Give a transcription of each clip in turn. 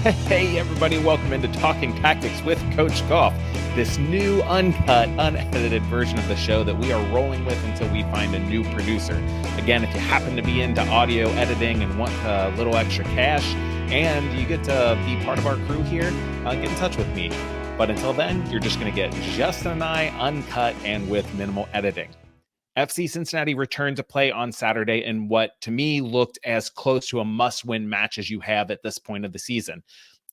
Hey everybody, welcome into Talking Tactics with Coach Gough, this new uncut, unedited version of the show that we are rolling with until we find a new producer. Again, if you happen to be into audio editing and want a little extra cash and you get to be part of our crew here, get in touch with me. But until then, you're just going to get Justin and I uncut and with minimal editing. FC Cincinnati returned to play on Saturday in what, to me, looked as close to a must-win match as you have at this point of the season.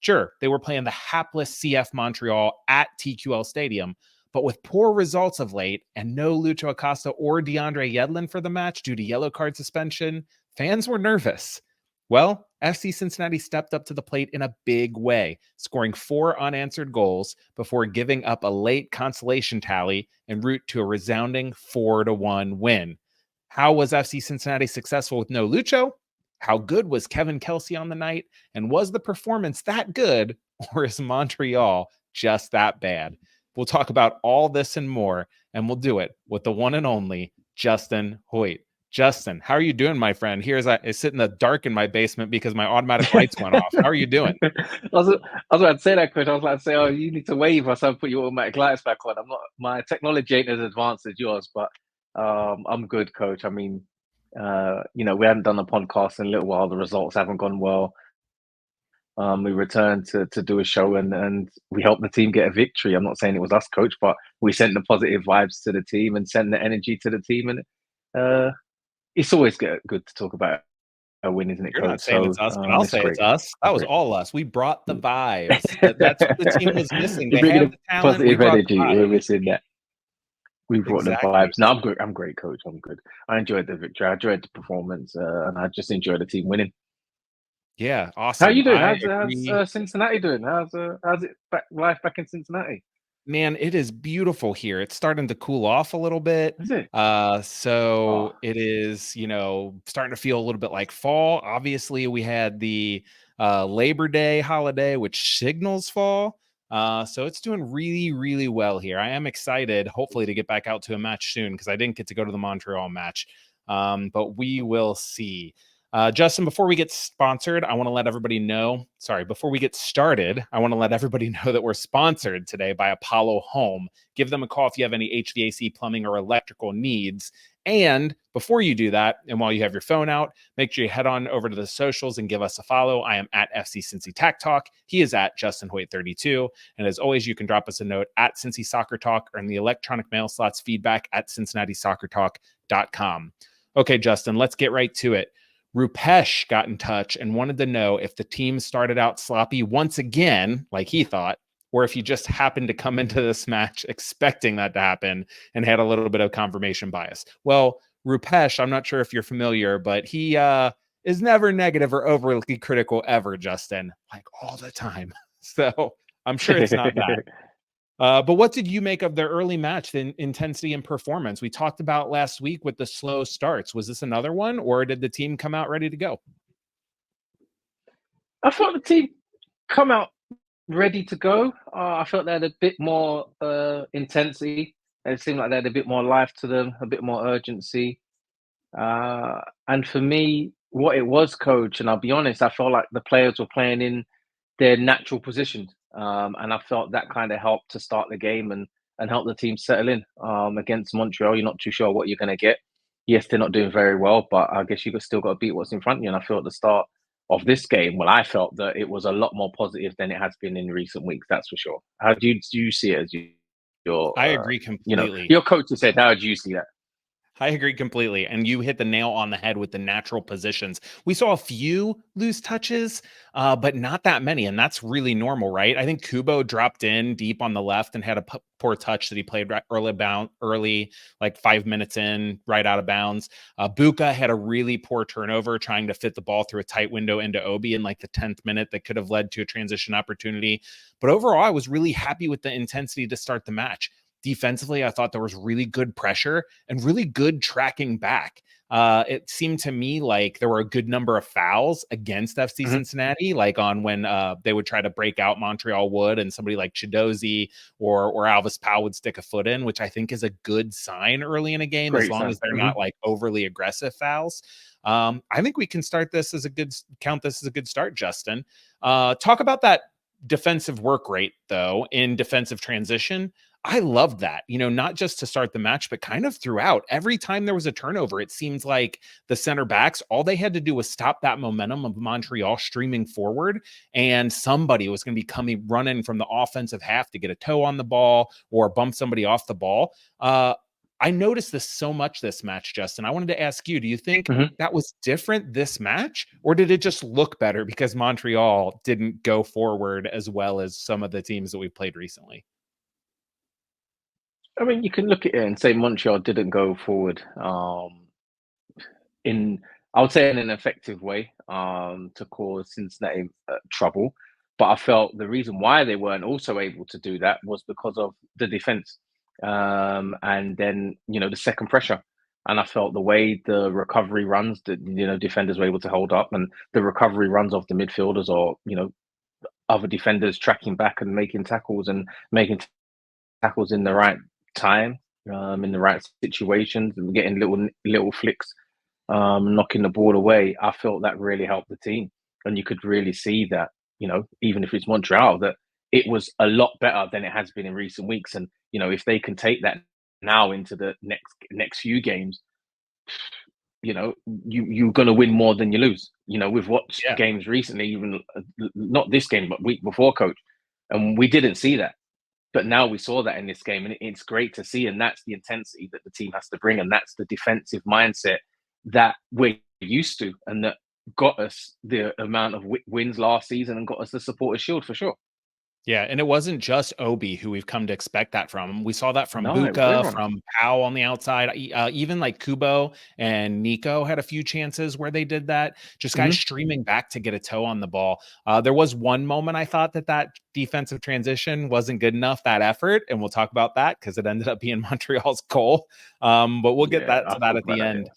Sure, they were playing the hapless CF Montreal at TQL Stadium, but with poor results of late and no Lucho Acosta or DeAndre Yedlin for the match due to yellow card suspension, fans were nervous. Well, FC Cincinnati stepped up to the plate in a big way, scoring 4 unanswered goals before giving up a late consolation tally en route to a resounding 4-1 win. How was FC Cincinnati successful with no Lucho? How good was Kevin Kelsy on the night? And was the performance that good, or is Montreal just that bad? We'll talk about all this and more, and we'll do it with the one and only Justin Hoyte. Justin, how are you doing, my friend? Here's I sit in the dark in my basement because my automatic lights went off. How are you doing? I was about to say that, Chris. I was like, say, oh, you need to wave or something, put your automatic lights back on. I'm not, my technology ain't as advanced as yours, but I'm good, Coach. I mean, we hadn't done a podcast in a little while. The results haven't gone well. We returned to do a show and we helped the team get a victory. I'm not saying it was us, Coach, but we sent the positive vibes to the team and sent the energy to the team. And it's always good to talk about a win, isn't it, You're Coach? not saying it's us, but I'll say great. it's us. That was all us. We brought the vibes. That's what the team was missing. They Bringing have the talent. positive energy. We're missing that. We brought Exactly. the vibes. No, I'm good. I'm great, Coach. I'm good. I enjoyed the victory. I enjoyed the performance, and I just enjoyed the team winning. Yeah, awesome. How are you doing? How's Cincinnati doing? How's it life back in Cincinnati? Man, it is beautiful here. It's starting to cool off a little bit. Is it? It is, starting to feel a little bit like fall. Obviously, we had the Labor Day holiday, which signals fall. So it's doing really, really well here. I am excited, hopefully, to get back out to a match soon because I didn't get to go to the Montreal match. But we will see. Justin, before we get started, I want to let everybody know that we're sponsored today by Apollo Home. Give them a call if you have any HVAC, plumbing, or electrical needs. And before you do that, and while you have your phone out, make sure you head on over to the socials and give us a follow. I am at FC Cincinnati Tac Talk. He is at Justin Hoyte 32. And as always, you can drop us a note at Cincy Soccer Talk or in the electronic mail slots feedback at CincinnatiSoccerTalk.com. Okay, Justin, let's get right to it. Rupesh got in touch and wanted to know if the team started out sloppy once again, like he thought, or if you just happened to come into this match expecting that to happen and had a little bit of confirmation bias. Well, Rupesh, I'm not sure if you're familiar, but he is never negative or overly critical ever, Justin, like all the time. So I'm sure it's not that. But what did you make of their early match, the intensity and performance? We talked about last week with the slow starts. Was this another one, or did the team come out ready to go? I thought the team come out ready to go. I felt they had a bit more intensity. It seemed like they had a bit more life to them, a bit more urgency. And for me, what it was, Coach, and I'll be honest, I felt like the players were playing in their natural positions. And I felt that kind of helped to start the game and help the team settle in. Against Montreal, you're not too sure what you're going to get. Yes, they're not doing very well, but I guess you've still got to beat what's in front of you. And I feel at the start of this game, well, I felt that it was a lot more positive than it has been in recent weeks. That's for sure. How do you see it as your? I agree completely. Your coach has said, how do you see that? I agree completely. And you hit the nail on the head with the natural positions. We saw a few loose touches, but not that many. And that's really normal, right? I think Kubo dropped in deep on the left and had a poor touch that he played early, like 5 minutes in, right out of bounds. Buka had a really poor turnover trying to fit the ball through a tight window into Obi in like the 10th minute that could have led to a transition opportunity. But overall, I was really happy with the intensity to start the match. defensively, I thought there was really good pressure and really good tracking back. It seemed to me like there were a good number of fouls against FC Cincinnati, like on when they would try to break out Montreal would, and somebody like Chidozie or Alvis Powell would stick a foot in, which I think is a good sign early in a game, as long as they're not like overly aggressive fouls. I think we can count this as a good start, Justin. Talk about that defensive work rate, though, in defensive transition. I loved that, not just to start the match, but kind of throughout. Every time there was a turnover, it seems like the center backs, all they had to do was stop that momentum of Montreal streaming forward, and somebody was going to be running from the offensive half to get a toe on the ball or bump somebody off the ball. I noticed this so much this match, Justin. I wanted to ask you, do you think that was different this match, or did it just look better because Montreal didn't go forward as well as some of the teams that we've played recently? I mean, you can look at it and say Montreal didn't go forward in an effective way to cause Cincinnati trouble. But I felt the reason why they weren't also able to do that was because of the defense. And then, the second pressure. And I felt the way the recovery runs that, defenders were able to hold up, and the recovery runs of the midfielders or, other defenders tracking back and making tackles in the right time, in the right situations, and getting little flicks, knocking the ball away. I felt that really helped the team. And you could really see that, even if it's Montreal, that it was a lot better than it has been in recent weeks. And, if they can take that now into the next few games, you're going to win more than you lose. We've watched games recently, even not this game, but week before, coach, and we didn't see that. But now we saw that in this game, and it's great to see. And that's the intensity that the team has to bring. And that's the defensive mindset that we're used to, and that got us the amount of wins last season and got us the Supporters' Shield for sure. Yeah, and it wasn't just Obi who we've come to expect that from. We saw that from Buka, from Powell on the outside. Even like Kubo and Nico had a few chances where they did that. Just guys streaming back to get a toe on the ball. There was one moment I thought that defensive transition wasn't good enough, that effort, and we'll talk about that because it ended up being Montreal's goal. But we'll get to that at the end.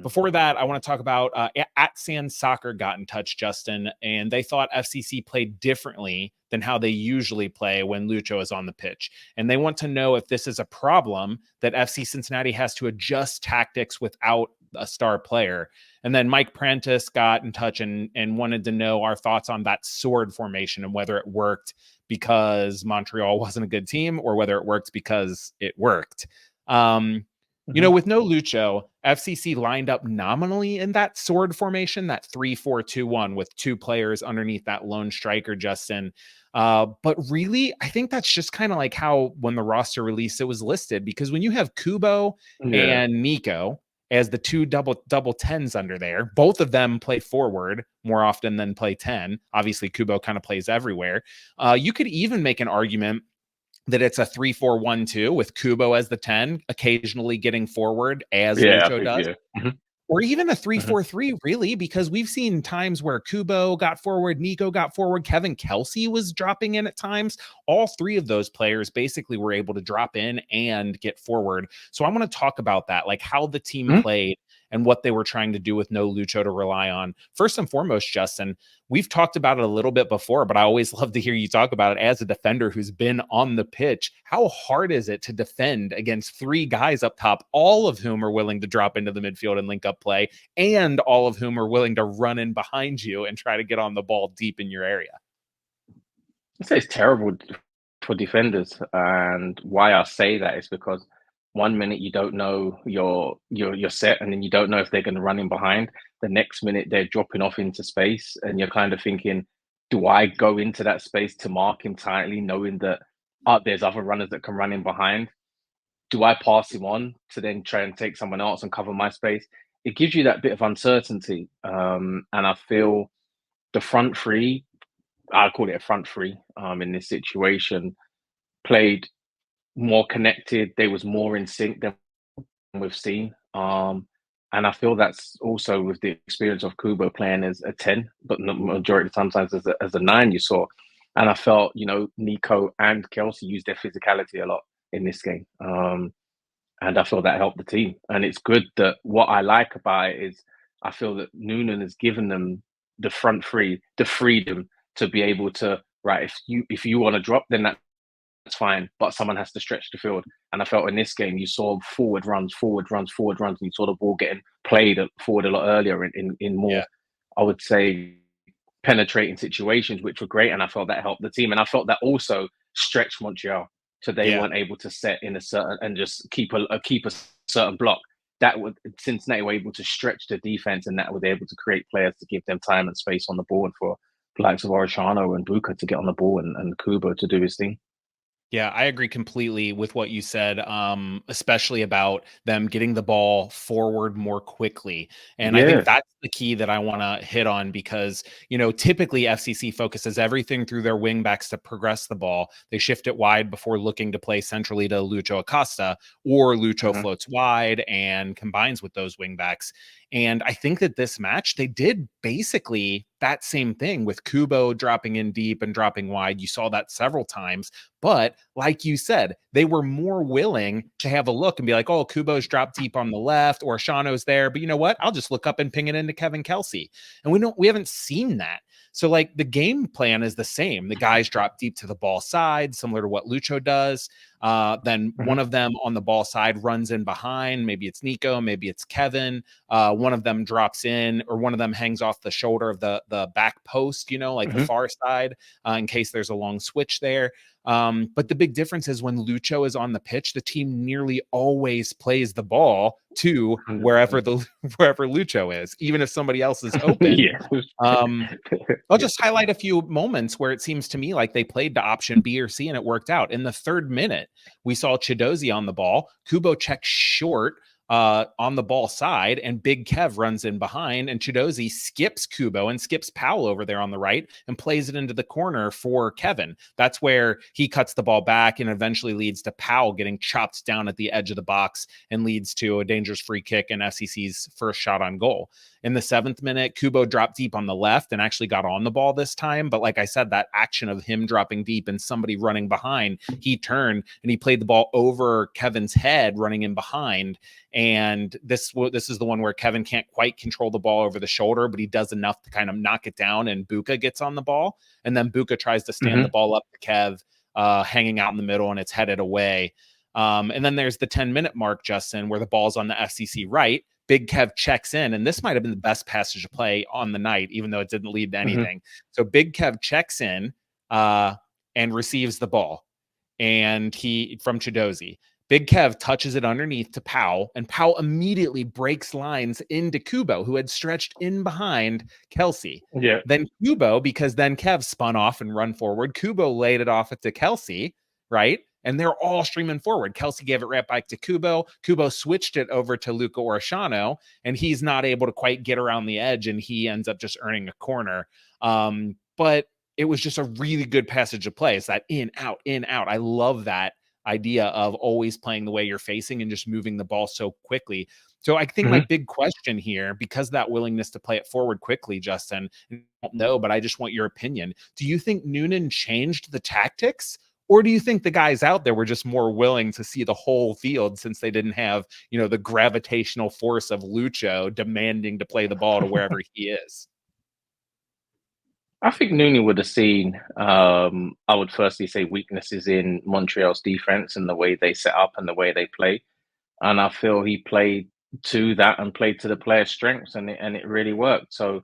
Before that, I want to talk about At Sand Soccer got in touch, Justin, and they thought FCC played differently than how they usually play when Lucho is on the pitch. And they want to know if this is a problem that FC Cincinnati has to adjust tactics without a star player. And then Mike Prentice got in touch and wanted to know our thoughts on that sword formation and whether it worked because Montreal wasn't a good team or whether it worked because it worked. With no Lucho, FCC lined up nominally in that sword formation, that 3-4-2-1 with two players underneath that lone striker, Justin. But really, I think that's just kind of like how when the roster release it was listed, because when you have Kubo and Nico as the two double tens under there, both of them play forward more often than play 10. Obviously, Kubo kind of plays everywhere. You could even make an argument that it's a 3-4-1-2 with Kubo as the 10, occasionally getting forward as Lucho does. Or even a 3-4-3, really, because we've seen times where Kubo got forward, Nico got forward, Kevin Kelsy was dropping in at times. All three of those players basically were able to drop in and get forward. So I want to talk about that, like how the team played and what they were trying to do with no Lucho to rely on. First and foremost, Justin, we've talked about it a little bit before, but I always love to hear you talk about it as a defender who's been on the pitch. How hard is it to defend against three guys up top, all of whom are willing to drop into the midfield and link up play, and all of whom are willing to run in behind you and try to get on the ball deep in your area? I'd say it's terrible for defenders. And why I say that is because 1 minute you don't know you're set, and then you don't know if they're going to run in behind. The next minute they're dropping off into space, and you're kind of thinking, do I go into that space to mark him tightly, knowing that there's other runners that can run in behind? Do I pass him on to then try and take someone else and cover my space? It gives you that bit of uncertainty. And I feel the front three, I call it a front three in this situation, played more connected. They was more in sync than we've seen. And I feel that's also with the experience of Kubo playing as a 10, but the majority of sometimes as a 9 you saw. And I felt, Nico and Kelsy used their physicality a lot. in this game. And I feel that helped the team. And it's good that what I like about it is I feel that Noonan has given them the front three, the freedom to be able to, right, if you want to drop, then that's fine. But someone has to stretch the field. And I felt in this game, you saw forward runs, and you saw the ball getting played forward a lot earlier in more, I would say, penetrating situations, which were great. And I felt that helped the team. And I felt that also stretched Montreal. So they weren't able to set in a certain and just keep a certain block. That would Cincinnati were able to stretch the defense, and that was able to create players to give them time and space on the ball, and for the likes of Orishano and Buka to get on the ball, and Kubo to do his thing. Yeah, I agree completely with what you said, especially about them getting the ball forward more quickly. And I think that's the key that I want to hit on because, typically FCC focuses everything through their wingbacks to progress the ball. They shift it wide before looking to play centrally to Lucho Acosta, or Lucho floats wide and combines with those wingbacks. And I think that this match, they did basically that same thing with Kubo dropping in deep and dropping wide. You saw that several times. But like you said, they were more willing to have a look and be like, oh, Kubo's dropped deep on the left or Shano's there. But you know what? I'll just look up and ping it into Kevin Kelsy. And we haven't seen that. So like the game plan is the same. The guys drop deep to the ball side, similar to what Lucho does. Then one of them on the ball side runs in behind. Maybe it's Nico, maybe it's Kevin. One of them drops in, or one of them hangs off the shoulder of the back post, the far side, in case there's a long switch there. But the big difference is when Lucho is on the pitch, the team nearly always plays the ball to wherever Lucho is, even if somebody else is open. I'll just highlight a few moments where it seems to me like they played to option B or C and it worked out. In the 3rd minute, we saw Chidozie on the ball. Kubo checks short on the ball side, and Big Kev runs in behind, and Chidozie skips Kubo and skips Powell over there on the right and plays it into the corner for Kevin. That's where he cuts the ball back and eventually leads to Powell getting chopped down at the edge of the box and leads to a dangerous free kick and FCC's first shot on goal. In the 7th minute, Kubo dropped deep on the left and actually got on the ball this time. But like I said, that action of him dropping deep and somebody running behind, he turned and he played the ball over Kevin's head running in behind. And this is the one where Kevin can't quite control the ball over the shoulder, but he does enough to kind of knock it down, and Buka gets on the ball. And then Buka tries to stand the ball up to Kev, hanging out in the middle, and it's headed away. And then there's the 10-minute mark, Justin, where the ball's on the FCC right. Big Kev checks in, and this might have been the best passage of play on the night, even though it didn't lead to anything. So Big Kev checks in and receives the ball, and from Chidozie. Big Kev touches it underneath to Powell, and Powell immediately breaks lines into Kubo, who had stretched in behind Kelsy. Then Kubo, because then Kev spun off and run forward, Kubo laid it off to Kelsy, right? And they're all streaming forward. Kelsy gave it right back to Kubo. Kubo switched it over to Luca Orishano, and he's not able to quite get around the edge, and he ends up just earning a corner. But it was just a really good passage of play. It's that in, out, in, out. I love that idea of always playing the way you're facing and just moving the ball so quickly. So I think my big question here, because that willingness to play it forward quickly, Justin, I don't know, but I just want your opinion. Do you think Noonan changed the tactics? Or do you think the guys out there were just more willing to see the whole field since they didn't have, the gravitational force of Lucho demanding to play the ball to wherever he is? I think Noonan would have seen, I would firstly say, weaknesses in Montreal's defense and the way they set up and the way they play. And I feel he played to that and played to the player's strengths, and it really worked. So,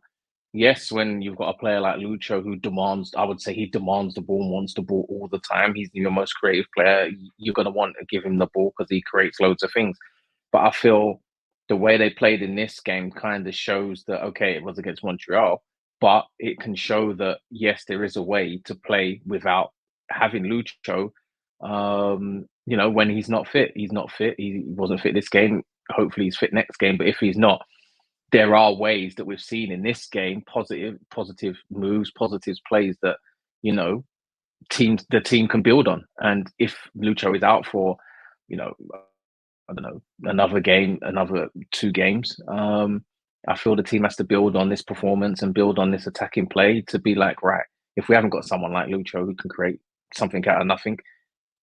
yes, when you've got a player like Lucho who demands, I would say he demands the ball and wants the ball all the time. He's your most creative player. You're going to want to give him the ball because he creates loads of things. But I feel the way they played in this game kind of shows that, okay, it was against Montreal, but it can show that, yes, there is a way to play without having Lucho. When he's not fit, he's not fit. He wasn't fit this game. Hopefully he's fit next game. But if he's not, there are ways that we've seen in this game, positive moves, positive plays that, the team can build on. And if Lucho is out for, I don't know, another game, another 2 games, I feel the team has to build on this performance and build on this attacking play to be like, right, if we haven't got someone like Lucho who can create something out of nothing,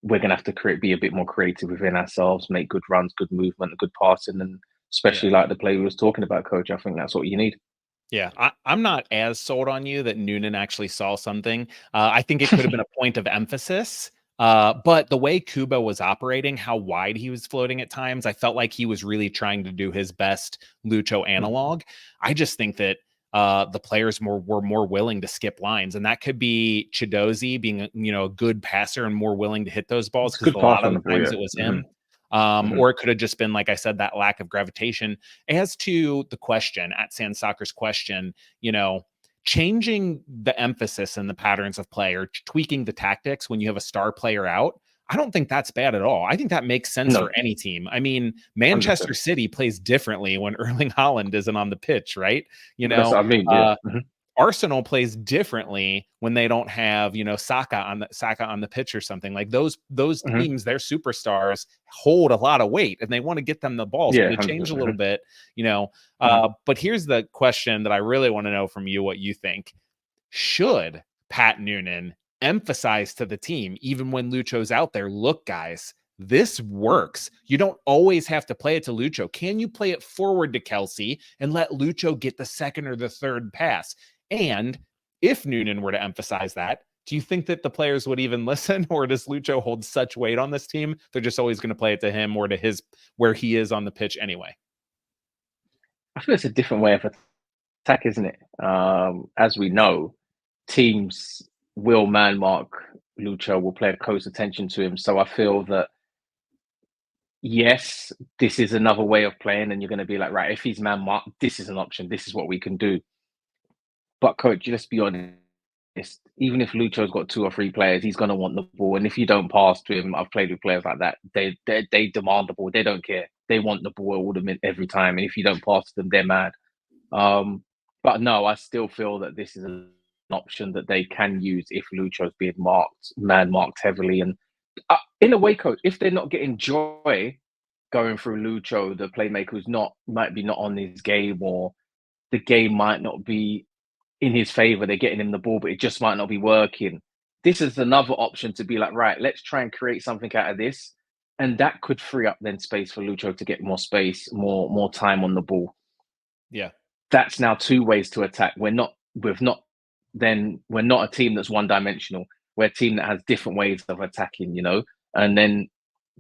we're going to have to be a bit more creative within ourselves, make good runs, good movement, good passing, and especially like the play we was talking about, Coach. I think that's what you need. Yeah, I'm not as sold on you that Noonan actually saw something. I think it could have been a point of emphasis. But the way Kubo was operating, how wide he was floating at times, I felt like he was really trying to do his best Lucho analog. I just think that the players were more willing to skip lines, and that could be Chidozie being a good passer and more willing to hit those balls, because a lot of the times it was him. Or it could have just been, like I said, that lack of gravitation. As to the question, at Sand Soccer's question, changing the emphasis and the patterns of play or tweaking the tactics when you have a star player out, I don't think that's bad at all. I think that makes sense for any team. I mean, Manchester 100%. City plays differently when Erling Haaland isn't on the pitch, right? That's what I mean. Yeah. Arsenal plays differently when they don't have, Saka on the pitch or something. Like those teams, their superstars hold a lot of weight and they want to get them the ball. So they change a little bit, but here's the question that I really want to know from you, what you think. Should Pat Noonan emphasize to the team, even when Lucho's out there, look, guys, this works. You don't always have to play it to Lucho. Can you play it forward to Kelsy and let Lucho get the second or the third pass? And if Noonan were to emphasize that, do you think that the players would even listen, or does Lucho hold such weight on this team they're just always going to play it to him or to where he is on the pitch anyway? I feel it's a different way of attack, isn't it? As we know, teams will man mark Lucho, will play close attention to him. So I feel that, yes, this is another way of playing, and you're going to be like, right, if he's man marked, this is an option. This is what we can do. But Coach, let's be honest, even if Lucho's got 2 or 3 players, he's going to want the ball. And if you don't pass to him, I've played with players like that, they demand the ball. They don't care. They want the ball every time. And if you don't pass to them, they're mad. But no, I still feel that this is an option that they can use if Lucho's being man-marked heavily. And in a way, Coach, if they're not getting joy going through Lucho, the playmaker who's might be not on his game, or the game might not be in his favor, they're getting him the ball, but it just might not be working. This is another option to be like, right, let's try and create something out of this. And that could free up then space for Lucho to get more space, more time on the ball. Yeah. That's now 2 ways to attack. We're not a team that's one-dimensional. We're a team that has different ways of attacking, and then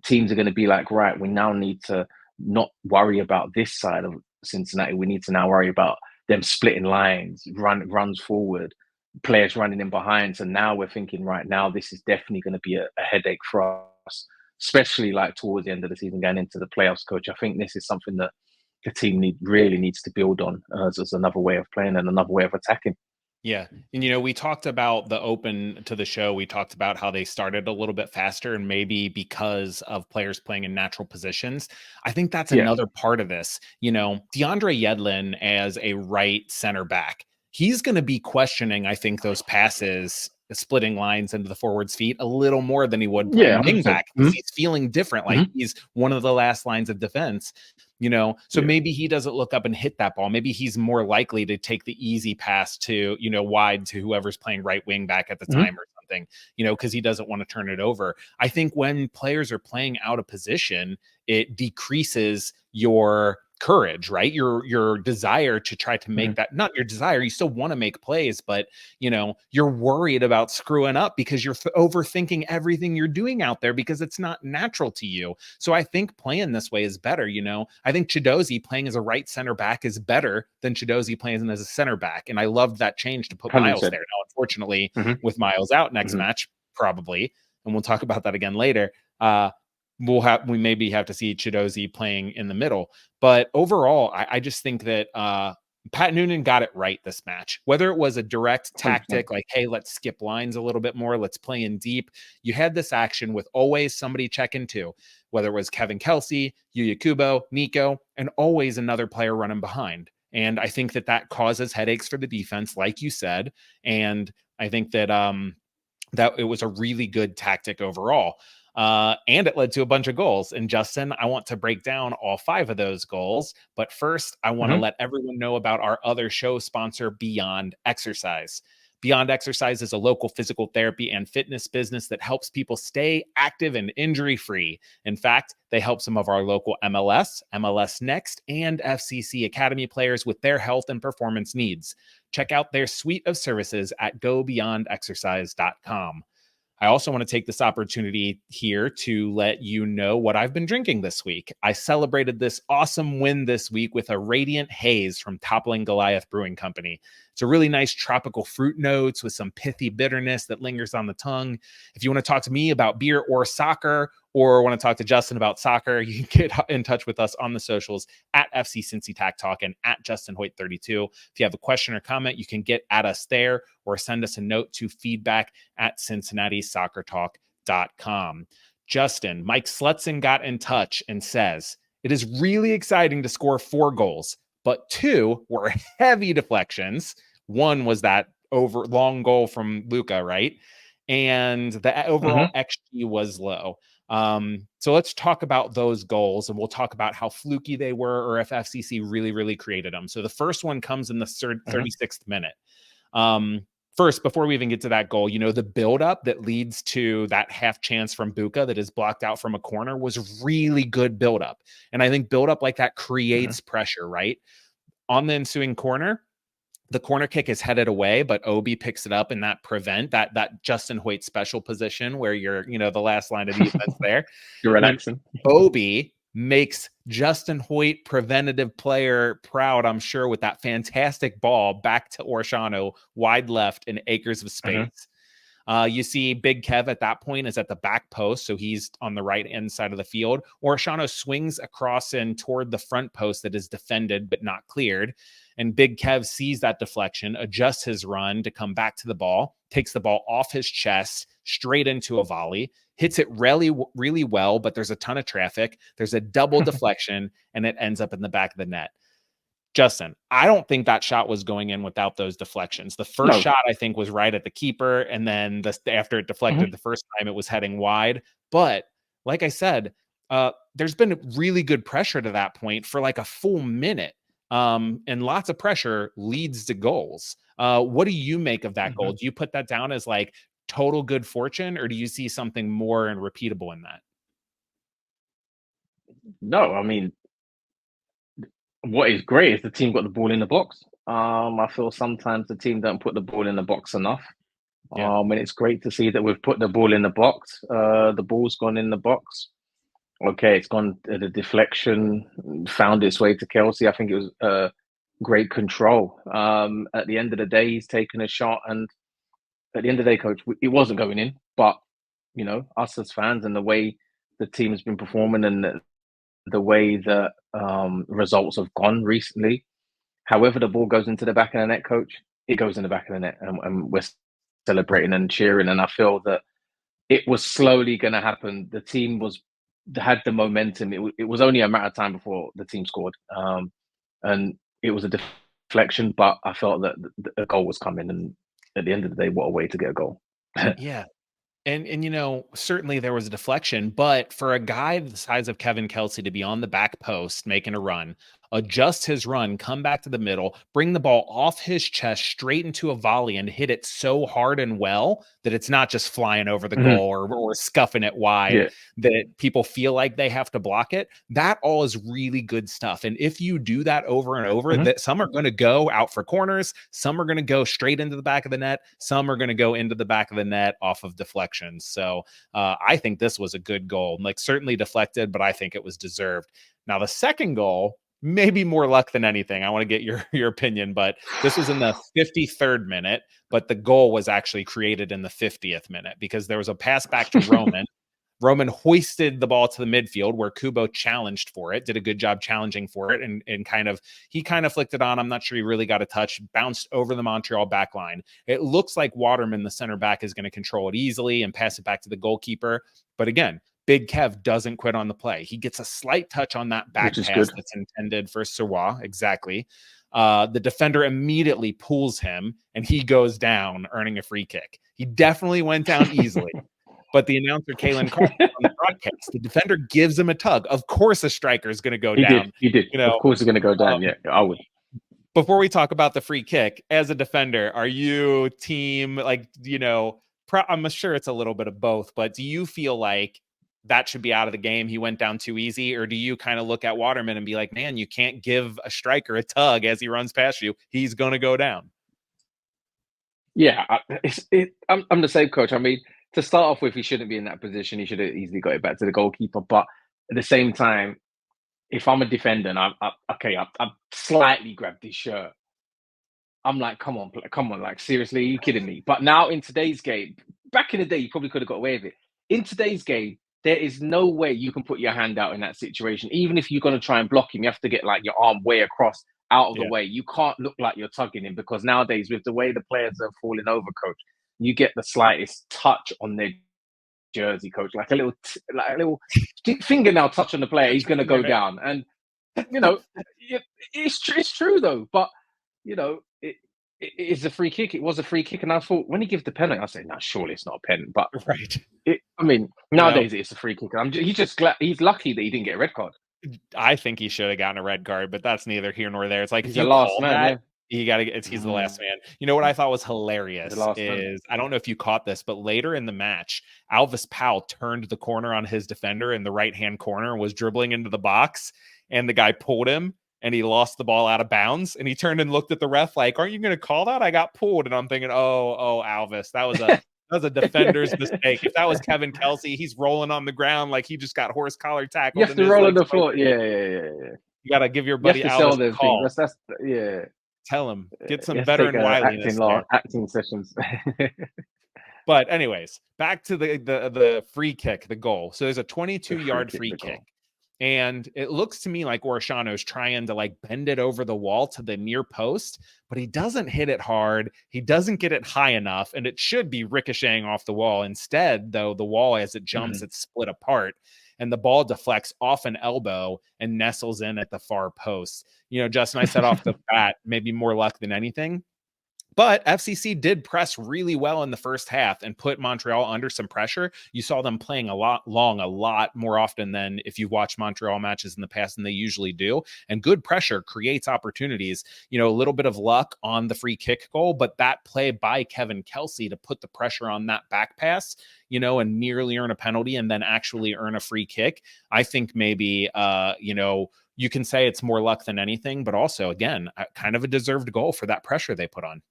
teams are going to be like, right, we now need to not worry about this side of Cincinnati. We need to now worry about them splitting lines, runs forward, players running in behind. So now we're thinking, right now, this is definitely going to be a headache for us, especially like towards the end of the season, going into the playoffs, Coach. I think this is something that the team really needs to build on as another way of playing and another way of attacking. Yeah. And, we talked about the open to the show. We talked about how they started a little bit faster, and maybe because of players playing in natural positions. I think that's another part of this. DeAndre Yedlin as a right center back, he's going to be questioning, I think, those passes, splitting lines into the forward's feet a little more than he would playing wing back, because he's feeling different. Like he's one of the last lines of defense. So maybe he doesn't look up and hit that ball. Maybe he's more likely to take the easy pass to, wide to whoever's playing right wing back at the time or something, because he doesn't want to turn it over. I think when players are playing out of position, it decreases your courage, right? Your desire to try to make that, not your desire, you still want to make plays, but you're worried about screwing up because you're overthinking everything you're doing out there because it's not natural to you. So I think playing this way is better. I think Chidozie playing as a right center back is better than Chidozie playing as a center back. And I loved that change to put 100%. Miles there. Now, unfortunately, with Miles out next match, probably, and we'll talk about that again later, we maybe have to see Chidozie playing in the middle. But overall, I just think that Pat Noonan got it right this match. Whether it was a direct tactic, like, hey, let's skip lines a little bit more, let's play in deep. You had this action with always somebody checking too, whether it was Kevin Kelsy, Yuya Kubo, Nico, and always another player running behind. And I think that causes headaches for the defense, like you said. And I think that that it was a really good tactic overall. And it led to a bunch of goals. And Justin, I want to break down all 5 of those goals. But first, I want to let everyone know about our other show sponsor, Beyond Exercise. Beyond Exercise is a local physical therapy and fitness business that helps people stay active and injury-free. In fact, they help some of our local MLS, MLS Next, and FCC Academy players with their health and performance needs. Check out their suite of services at gobeyondexercise.com. I also want to take this opportunity here to let you know what I've been drinking this week. I celebrated this awesome win this week with a Radiant Haze from Toppling Goliath Brewing Company. It's a really nice tropical fruit notes with some pithy bitterness that lingers on the tongue. If you want to talk to me about beer or soccer, or want to talk to Justin about soccer, you can get in touch with us on the socials at FC Cincinnati Talk and at Justin Hoyte 32. If you have a question or comment, you can get at us there or send us a note to feedback@CincinnatiSoccerTalk.com. Justin, Mike Slutzen got in touch and says, it is really exciting to score 4 goals, but 2 were heavy deflections. 1 was that long goal from Lucho, right? And the overall XG was low. So let's talk about those goals, and we'll talk about how fluky they were or if FCC really created them. So the first one comes in the 36th minute. First, before we even get to that goal, the buildup that leads to that half chance from Buka that is blocked out from a corner was really good buildup. And I think buildup like that creates pressure, right? On the ensuing corner, the corner kick is headed away, but Obi picks it up in that that Justin Hoyte special position where you're, the last line of defense there. You're relaxing. Obi makes Justin Hoyte, preventative player, proud, I'm sure, with that fantastic ball back to Orshano, wide left in acres of space. You see Big Kev at that point is at the back post, so he's on the right-hand side of the field. Orshano swings across and toward the front post that is defended but not cleared. And Big Kev sees that deflection, adjusts his run to come back to the ball, takes the ball off his chest, straight into a volley, hits it really well, but there's a ton of traffic. There's a double deflection, and it ends up in the back of the net. Justin, I don't think that shot was going in without those deflections. The first shot, I think, was right at the keeper, and then after it deflected the first time, it was heading wide. But like I said, there's been really good pressure to that point for like a full minute. And lots of pressure leads to goals. What do you make of that goal? Do you put that down as like total good fortune, or do you see something more and repeatable in that? No, I mean, what is great is the team got the ball in the box. I feel sometimes the team don't put the ball in the box enough. And it's great to see that we've put the ball in the box. The ball's gone in the box. Okay, it's gone to the deflection, found its way to Kelsy. I think it was great control. At the end of the day, he's taken a shot, and at the end of the day, coach, it wasn't going in. But us as fans and the way the team has been performing and the way that results have gone recently, however the ball goes into the back of the net, coach, it goes in the back of the net, and we're celebrating and cheering. And I feel that it was slowly going to happen. The team had the momentum. It was only a matter of time before the team scored, and it was a deflection, but I felt that the goal was coming, and at the end of the day, what a way to get a goal. Yeah. And certainly there was a deflection, but for a guy the size of Kevin Kelsy to be on the back post making a run, adjust his run, come back to the middle, bring the ball off his chest straight into a volley and hit it so hard and well that it's not just flying over the goal or scuffing it wide, that people feel like they have to block it. That all is really good stuff. And if you do that over and over, that some are going to go out for corners, some are going to go straight into the back of the net, some are going to go into the back of the net off of deflections. So I think this was a good goal, like certainly deflected, but I think it was deserved. Now the second goal, maybe more luck than anything. I want to get your opinion, but this was in the 53rd minute, but the goal was actually created in the 50th minute because there was a pass back to Roman. Roman hoisted the ball to the midfield where Kubo challenged for it, did a good job challenging for it, and he kind of flicked it on. I'm not sure he really got a touch, bounced over the Montreal back line. It looks like Waterman, the center back, is going to control it easily and pass it back to the goalkeeper. But again, Big Kev doesn't quit on the play. He gets a slight touch on that back pass that's intended for Sirois. Exactly. The defender immediately pulls him and he goes down, earning a free kick. He definitely went down easily. But the announcer, Kalen Carter, on the broadcast, the defender gives him a tug. Of course, a striker is going to go down. He did. Of course, he's going to go down. Yeah, I would. before we talk about the free kick, as a defender, are you team, like, I'm sure it's a little bit of both, but do you feel like that should be out of the game? He went down too easy? Or do you kind of look at Waterman and be like, man, you can't give a striker a tug as he runs past you. He's going to go down. Yeah, I'm the same coach. I mean, to start off with, he shouldn't be in that position. He should have easily got it back to the goalkeeper. But at the same time, if I'm a defender and I've slightly grabbed his shirt, I'm like, come on, like, seriously, are you kidding me? But now in today's game, back in the day, you probably could have got away with it. In today's game, there is no way you can put your hand out in that situation. Even if you're going to try and block him, you have to get like your arm way across, out of the way. You can't look like you're tugging him, because nowadays, with the way the players are falling over, coach, you get the slightest touch on their jersey, coach, like a little fingernail touch on the player, he's going to go down. And it's true though. But it is a free kick. It was a free kick, and I thought when he gives the penalty, I said, "No, surely it's not a pen." But right. Nowadays it's a free kick. He's lucky that he didn't get a red card. I think he should have gotten a red card, but that's neither here nor there. It's like, he's if you the last man. He's the last man. You know what I thought was hilarious is, I don't know if you caught this, but later in the match, Alvis Powell turned the corner on his defender in the right-hand corner and was dribbling into the box, and the guy pulled him, and he lost the ball out of bounds, and he turned and looked at the ref like, aren't you going to call that? I got pulled. And I'm thinking, oh, Alvis, that was a defender's mistake. If that was Kevin Kelsy, he's rolling on the ground like he just got horse collar tackled. You have to roll on the floor. Yeah. You got to give your buddy Alvis a call. Tell him, get some veteran wiliness. Acting sessions. But anyways, back to the free kick, the goal. So there's a 22-yard free kick. And it looks to me like Orishano's trying to like bend it over the wall to the near post, but he doesn't hit it hard. He doesn't get it high enough, and it should be ricocheting off the wall. Instead, though, the wall, as it jumps, it's split apart, and the ball deflects off an elbow and nestles in at the far post. Justin, I said off the bat, maybe more luck than anything. But FCC did press really well in the first half and put Montreal under some pressure. You saw them playing a lot more often than if you've watched Montreal matches in the past than they usually do. And good pressure creates opportunities. A little bit of luck on the free kick goal, but that play by Kevin Kelsy to put the pressure on that back pass, and nearly earn a penalty and then actually earn a free kick. I think maybe, you can say it's more luck than anything, but also, again, kind of a deserved goal for that pressure they put on.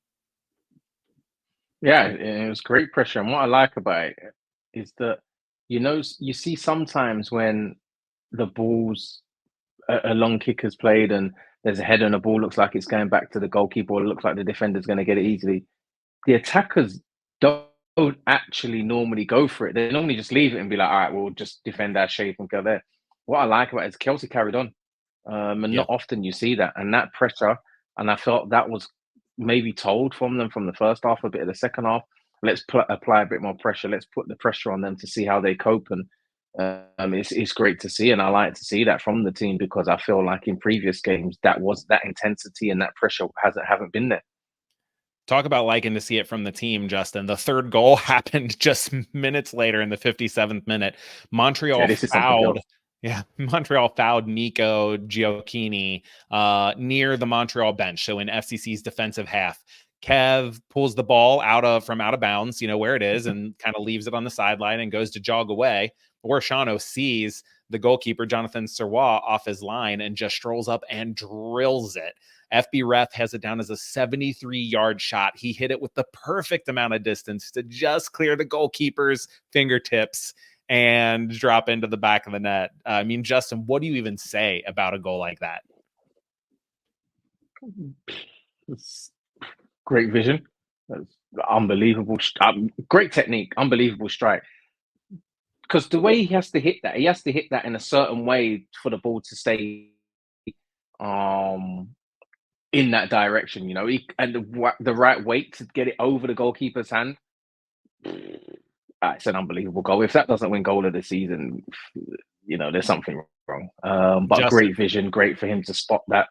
Yeah, it was great pressure. And what I like about it is that, you see sometimes when the ball's a long kick is played and there's a header and the ball looks like it's going back to the goalkeeper, or it looks like the defender's going to get it easily. The attackers don't actually normally go for it. They normally just leave it and be like, all right, we'll just defend our shape and go there. What I like about it is Kelsy carried on. Not often you see that. And that pressure, and I felt that was maybe told from them from the first half, a bit of the second half. Let's apply a bit more pressure. Let's put the pressure on them to see how they cope. And it's great to see. And I like to see that from the team, because I feel like in previous games, that intensity and that pressure haven't been there. Talk about liking to see it from the team, Justin. The third goal happened just minutes later in the 57th minute. Montreal fouled. Yeah, Montreal fouled Nico Gioacchini near the Montreal bench. So in FCC's defensive half, Kev pulls the ball out of bounds, where it is, and kind of leaves it on the sideline and goes to jog away. Orishano sees the goalkeeper, Jonathan Serrois, off his line and just strolls up and drills it. FB ref has it down as a 73-yard shot. He hit it with the perfect amount of distance to just clear the goalkeeper's fingertips and drop into the back of the net. I mean, Justin, what do you even say about a goal like that? It's great vision. That's unbelievable. Great technique. Unbelievable strike. Because the way he has to hit that in a certain way for the ball to stay in that direction, and the right weight to get it over the goalkeeper's hand. It's an unbelievable goal. If that doesn't win goal of the season, there's something wrong. But Justin, great vision, great for him to spot that.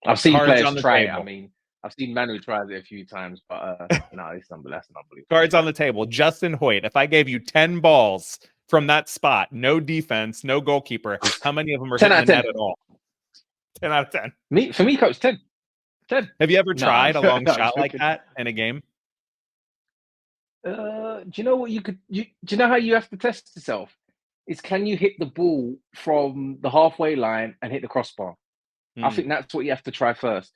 I've seen players try it. I mean, I've seen Manu try it a few times, but no, that's an unbelievable. Cards on the table. Justin Hoyte, if I gave you 10 balls from that spot, no defense, no goalkeeper, how many of them are hitting the net at all? 10 out of 10. For me, coach, 10. 10. Have you ever No, I'm tried a long no, I'm shot like joking. that in a game? Do you know what you could? Do you know how you have to test yourself? Is can you hit the ball from the halfway line and hit the crossbar? I Hmm. think that's what you have to try first.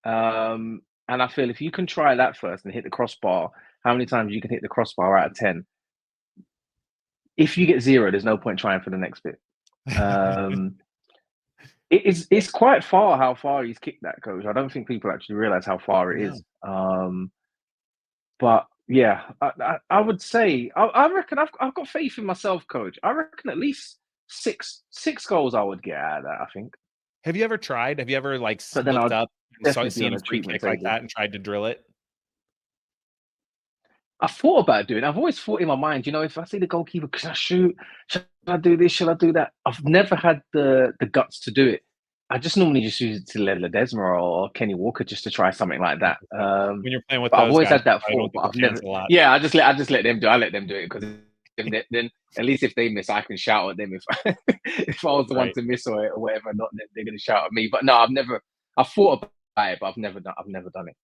And I feel if you can try that first and hit the crossbar, how many times you can hit the crossbar out of 10? If you get 0, there's no point trying for the next bit. Um, it's quite far how far he's kicked that, coach. I don't think people actually realize how far it No. is. But yeah, I would say I reckon I've got faith in myself, coach. I reckon at least six goals I would get out of that. I think, Have you ever tried? Have you ever like but then looked I'd up and definitely be seen on a a free treatment kick like table. that and tried to drill it? I thought about doing it. I've always thought in my mind, if I see the goalkeeper, should I shoot? Should I do this? Should I do that? I've never had the guts to do it. I just normally just use it to Ledesma or Kenny Walker just to try something like that. 100%. When you're playing with But I've those always guys, had that I don't thought, get but the I've chance never. a lot. Yeah, I just let them do. I let them do it because then at least if they miss, I can shout at them. If if I was the one Right. to miss or whatever, not they're going to shout at me. But no, I've never. I've thought about it, but I've never done. I've never done it.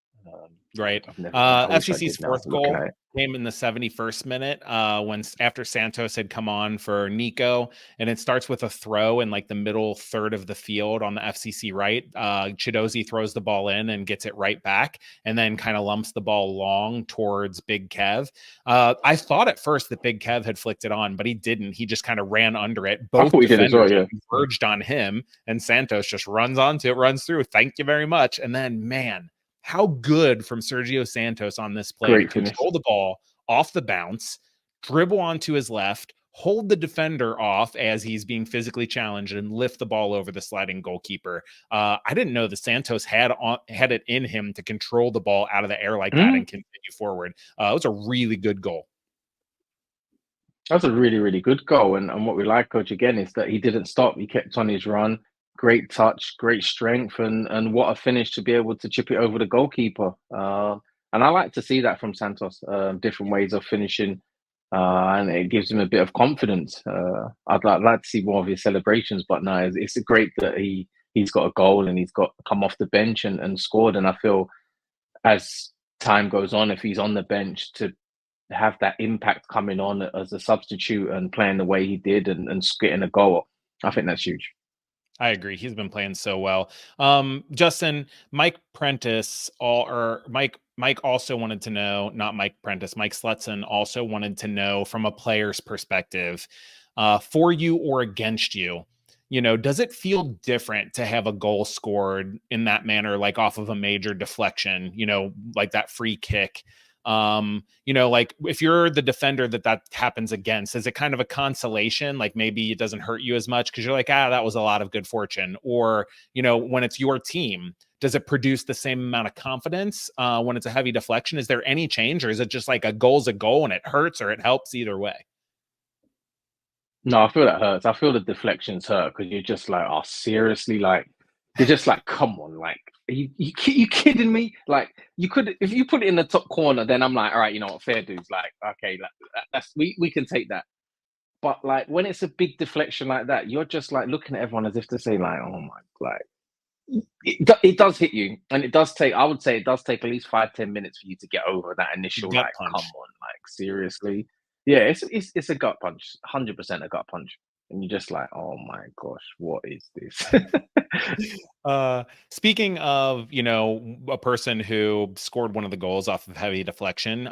Right. I've never done it. I wish I FCC's did now. fourth Looking goal at it. came in the 71st minute when after Santos had come on for Nico, and it starts with a throw in like the middle third of the field on the FCC right. Chidozie throws the ball in and gets it right back, and then kind of lumps the ball long towards Big Kev. I thought at first that Big Kev had flicked it on, but he didn't. He just kind of ran under it. I Both thought he did as well. defenders Yeah. converged on him, and Santos just runs onto it, runs through. Thank you very much. And then, man, how good from Sergio Santos on this play to Great finish. control the ball off the bounce, dribble onto his left, hold the defender off as he's being physically challenged, and lift the ball over the sliding goalkeeper. I didn't know that Santos had it in him to control the ball out of the air like that and continue forward. It was a really good goal. That's a really, really good goal. And what we like, coach, again, is that he didn't stop. He kept on his run. Great touch, great strength, and what a finish to be able to chip it over the goalkeeper. And I like to see that from Santos, different ways of finishing, and it gives him a bit of confidence. I'd like to see more of his celebrations, but no, it's great that he's got a goal and he's got come off the bench and scored. And I feel as time goes on, if he's on the bench to have that impact coming on as a substitute and playing the way he did and getting a goal, I think that's huge. I agree. He's been playing so well. Justin, Mike Prentice, or Mike also wanted to know, not Mike Prentice, Mike Slutson also wanted to know from a player's perspective, for you or against you, does it feel different to have a goal scored in that manner, like off of a major deflection, like that free kick? Like if you're the defender that happens against, is it kind of a consolation? Like maybe it doesn't hurt you as much because you're like, that was a lot of good fortune. Or, when it's your team, does it produce the same amount of confidence when it's a heavy deflection? Is there any change, or is it just like a goal's a goal and it hurts or it helps either way? No, I feel that hurts. I feel the deflections hurt because you're just like, oh, seriously, like you're just like, come on, like you kidding me? Like you could if you put it in the top corner, then I'm like, all right, you know what, fair dues. Like, okay, that's we can take that. But like when it's a big deflection like that, you're just like looking at everyone as if to say, like, oh my, like it does hit you, and it does take. I would say it does take at least 5-10 minutes for you to get over that initial Gut like, come punch. on, like seriously. Yeah, it's a gut punch, 100% a gut punch, and you're just like, oh my gosh, what is this? Speaking of, a person who scored one of the goals off of heavy deflection,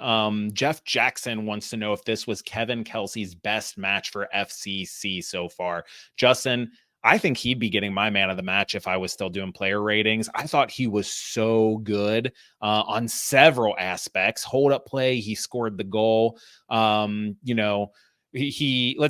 Jeff Jackson wants to know if this was Kevin Kelsey's best match for FCC so far. Justin, I think he'd be getting my man of the match if I was still doing player ratings. I thought he was so good on several aspects. Hold up play, he scored the goal. Let's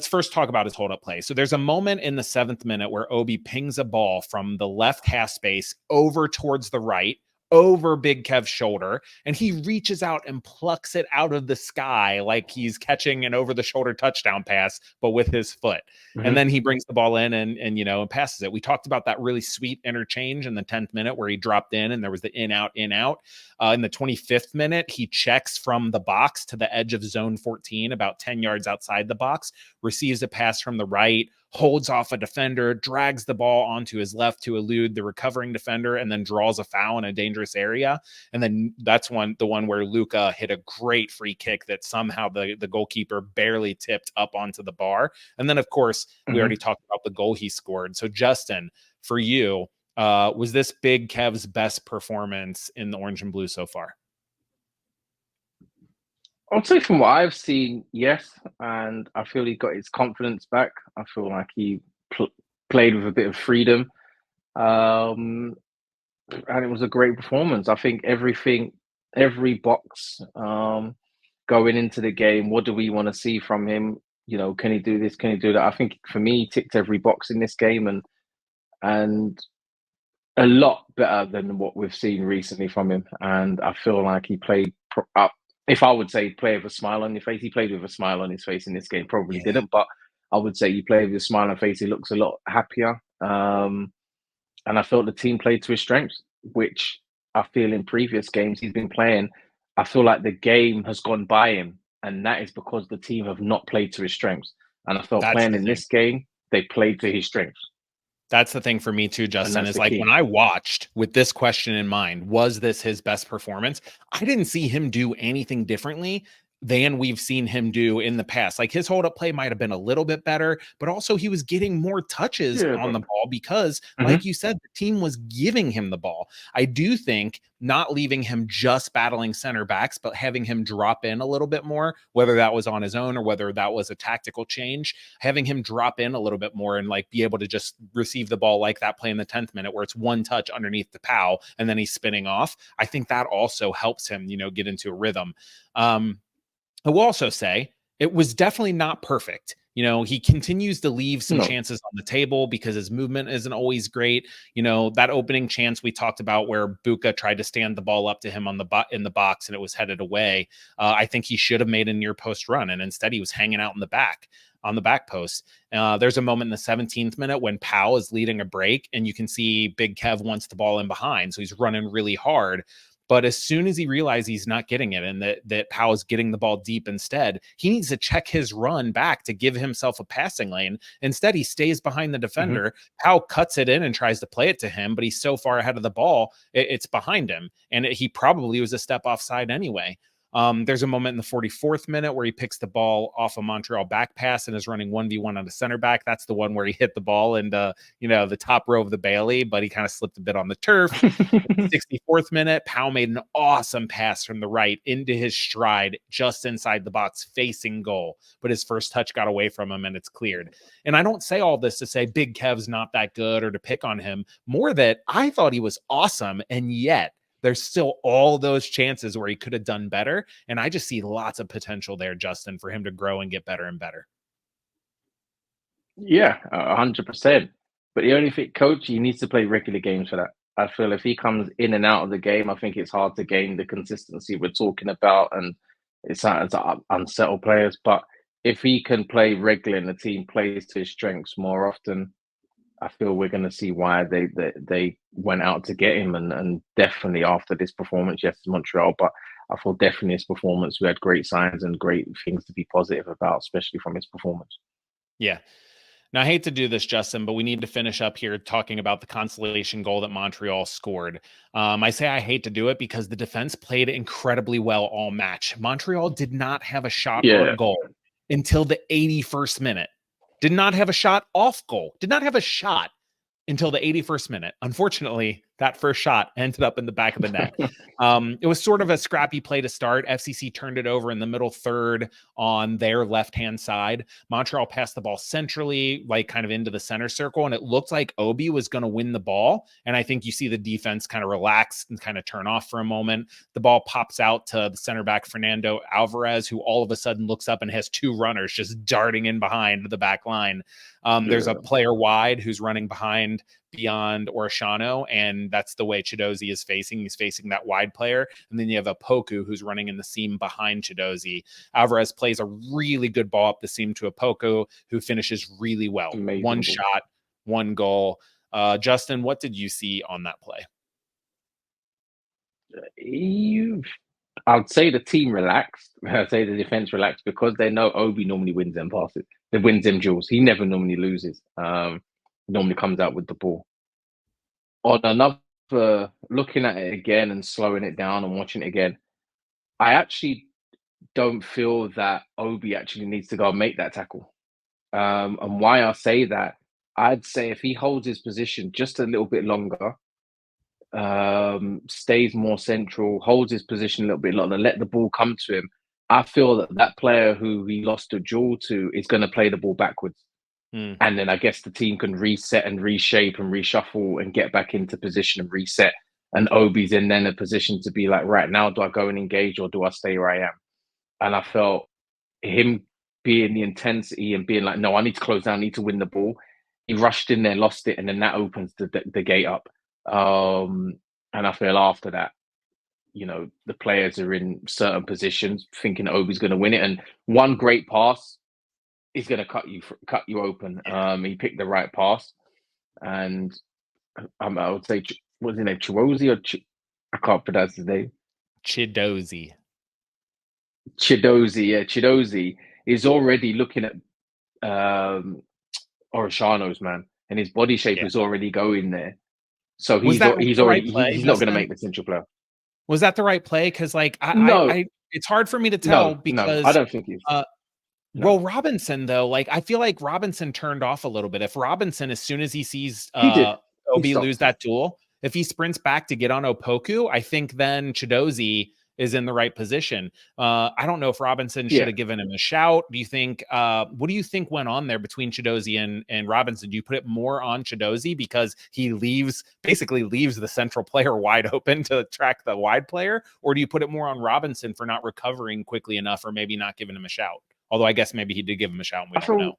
first talk about his hold up play. So there's a moment in the 7th minute where Obi pings a ball from the left half space over towards the right, over Big Kev's shoulder, and he reaches out and plucks it out of the sky like he's catching an over the shoulder touchdown pass, but with his foot. And then he brings the ball in and passes it. We talked about that really sweet interchange in the 10th minute where he dropped in and there was the in out. In the 25th minute, he checks from the box to the edge of zone 14, about 10 yards outside the box, receives a pass from the right, holds off a defender, drags the ball onto his left to elude the recovering defender, and then draws a foul in a dangerous area. And then that's the one where Luca hit a great free kick that somehow the goalkeeper barely tipped up onto the bar. And then, of course, we already talked about the goal he scored. So, Justin, for you, was this Big Kev's best performance in the orange and blue so far? I'd say from what I've seen, yes, and I feel he got his confidence back. I feel like he played with a bit of freedom, and it was a great performance. I think every box going into the game. What do we want to see from him? You know, can he do this? Can he do that? I think for me, he ticked every box in this game, and a lot better than what we've seen recently from him. And I feel like he played up. If I would say play with a smile on your face, he played with a smile on his face in this game. Probably didn't, but I would say he played with a smile on his face. He looks a lot happier. And I felt the team played to his strengths, which I feel in previous games he's been playing. I feel like the game has gone by him, and that is because the team have not played to his strengths. And I felt playing in this game, they played to his strengths. That's the thing for me too, Justin, is like when I watched with this question in mind, was this his best performance? I didn't see him do anything differently than we've seen him do in the past. Like his hold-up play might have been a little bit better, but also he was getting more touches on the ball because, like you said, the team was giving him the ball. I do think not leaving him just battling center backs, but having him drop in a little bit more, whether that was on his own or whether that was a tactical change, having him drop in a little bit more and like be able to just receive the ball like that play in the 10th minute where it's one touch underneath the POW and then he's spinning off. I think that also helps him, get into a rhythm. I will also say it was definitely not perfect. He continues to leave some chances on the table because his movement isn't always great. That opening chance we talked about where Buka tried to stand the ball up to him in the box and it was headed away. I think he should have made a near post run, and instead he was hanging out in the back on the back post. There's a moment in the 17th minute when Powell is leading a break and you can see Big Kev wants the ball in behind. So he's running really hard. But as soon as he realizes he's not getting it and that Powell is getting the ball deep instead, he needs to check his run back to give himself a passing lane. Instead, he stays behind the defender. Powell cuts it in and tries to play it to him, but he's so far ahead of the ball, it's behind him. And he probably was a step offside anyway. There's a moment in the 44th minute where he picks the ball off a Montreal back pass and is running 1v1 on the center back. That's the one where he hit the ball in the top row of the Bailey, but he kind of slipped a bit on the turf. 64th minute, Powell made an awesome pass from the right into his stride, just inside the box, facing goal. But his first touch got away from him and it's cleared. And I don't say all this to say Big Kev's not that good or to pick on him. More that I thought he was awesome, and yet there's still all those chances where he could have done better. And I just see lots of potential there, Justin, for him to grow and get better and better. Yeah, 100%. But the only thing, coach, he needs to play regular games for that. I feel if he comes in and out of the game, I think it's hard to gain the consistency we're talking about. And it's unsettled players. But if he can play regular and the team plays to his strengths more often, I feel we're going to see why they went out to get him, and definitely after this performance, yes, Montreal, but I feel definitely his performance, we had great signs and great things to be positive about, especially from his performance. Yeah. Now, I hate to do this, Justin, but we need to finish up here talking about the consolation goal that Montreal scored. I say I hate to do it because the defense played incredibly well all match. Montreal did not have a shot on goal until the 81st minute. Did not have a shot off goal. Did not have a shot until the 81st minute. Unfortunately, that first shot ended up in the back of the net. It was sort of a scrappy play to start. FCC turned it over in the middle third on their left-hand side. Montreal passed the ball centrally, like kind of into the center circle, and it looked like Obi was going to win the ball. And I think you see the defense kind of relax and kind of turn off for a moment. The ball pops out to the center back, Fernando Alvarez, who all of a sudden looks up and has two runners just darting in behind the back line. There's a player wide who's running behind beyond Orishano, and that's the way Chidozie is facing. He's facing that wide player. And then you have a Poku who's running in the seam behind Chidozie. Alvarez plays a really good ball up the seam to a Poku who finishes really well. Amazing. One shot, one goal. Justin, what did you see on that play? I'd say the team relaxed. I'd say the defense relaxed because they know Obi normally wins them passes. that wins them duels. He never normally loses. Normally comes out with the ball. On another, looking at it again and slowing it down and watching it again, I actually don't feel that Obi actually needs to go and make that tackle. And why I say that, I'd say if he holds his position just a little bit longer, stays more central, holds his position a little bit longer, let the ball come to him, I feel that that player who he lost a duel to is going to play the ball backwards. And then I guess the team can reset and reshape and reshuffle and get back into position and reset. And Obi's in then a position to be like, right, now do I go and engage or do I stay where I am? And I felt him being the intensity and being like, no, I need to close down, I need to win the ball. He rushed in there, lost it, and then that opens the gate up. And I feel after that, the players are in certain positions thinking Obi's going to win it. And one great pass is going to cut you open. He picked the right pass. And I would say, what's his name, Chirozi or I can't pronounce his name. Chidozie, yeah. Chidozie is already looking at Orishano's man, and his body shape is already going there. So he's not going to make the central player. Was that the right play? Because no. It's hard for me to tell because I don't think he's. Well, Robinson though, I feel like Robinson turned off a little bit. If Robinson, as soon as he sees Obi lose that duel, if he sprints back to get on Opoku, I think then Chidozie is in the right position. I don't know if Robinson should have given him a shout. Do you think, what do you think went on there between Chidozie and Robinson? Do you put it more on Chidozie because he basically leaves the central player wide open to track the wide player? Or do you put it more on Robinson for not recovering quickly enough or maybe not giving him a shout? Although I guess maybe he did give him a shout and we don't know.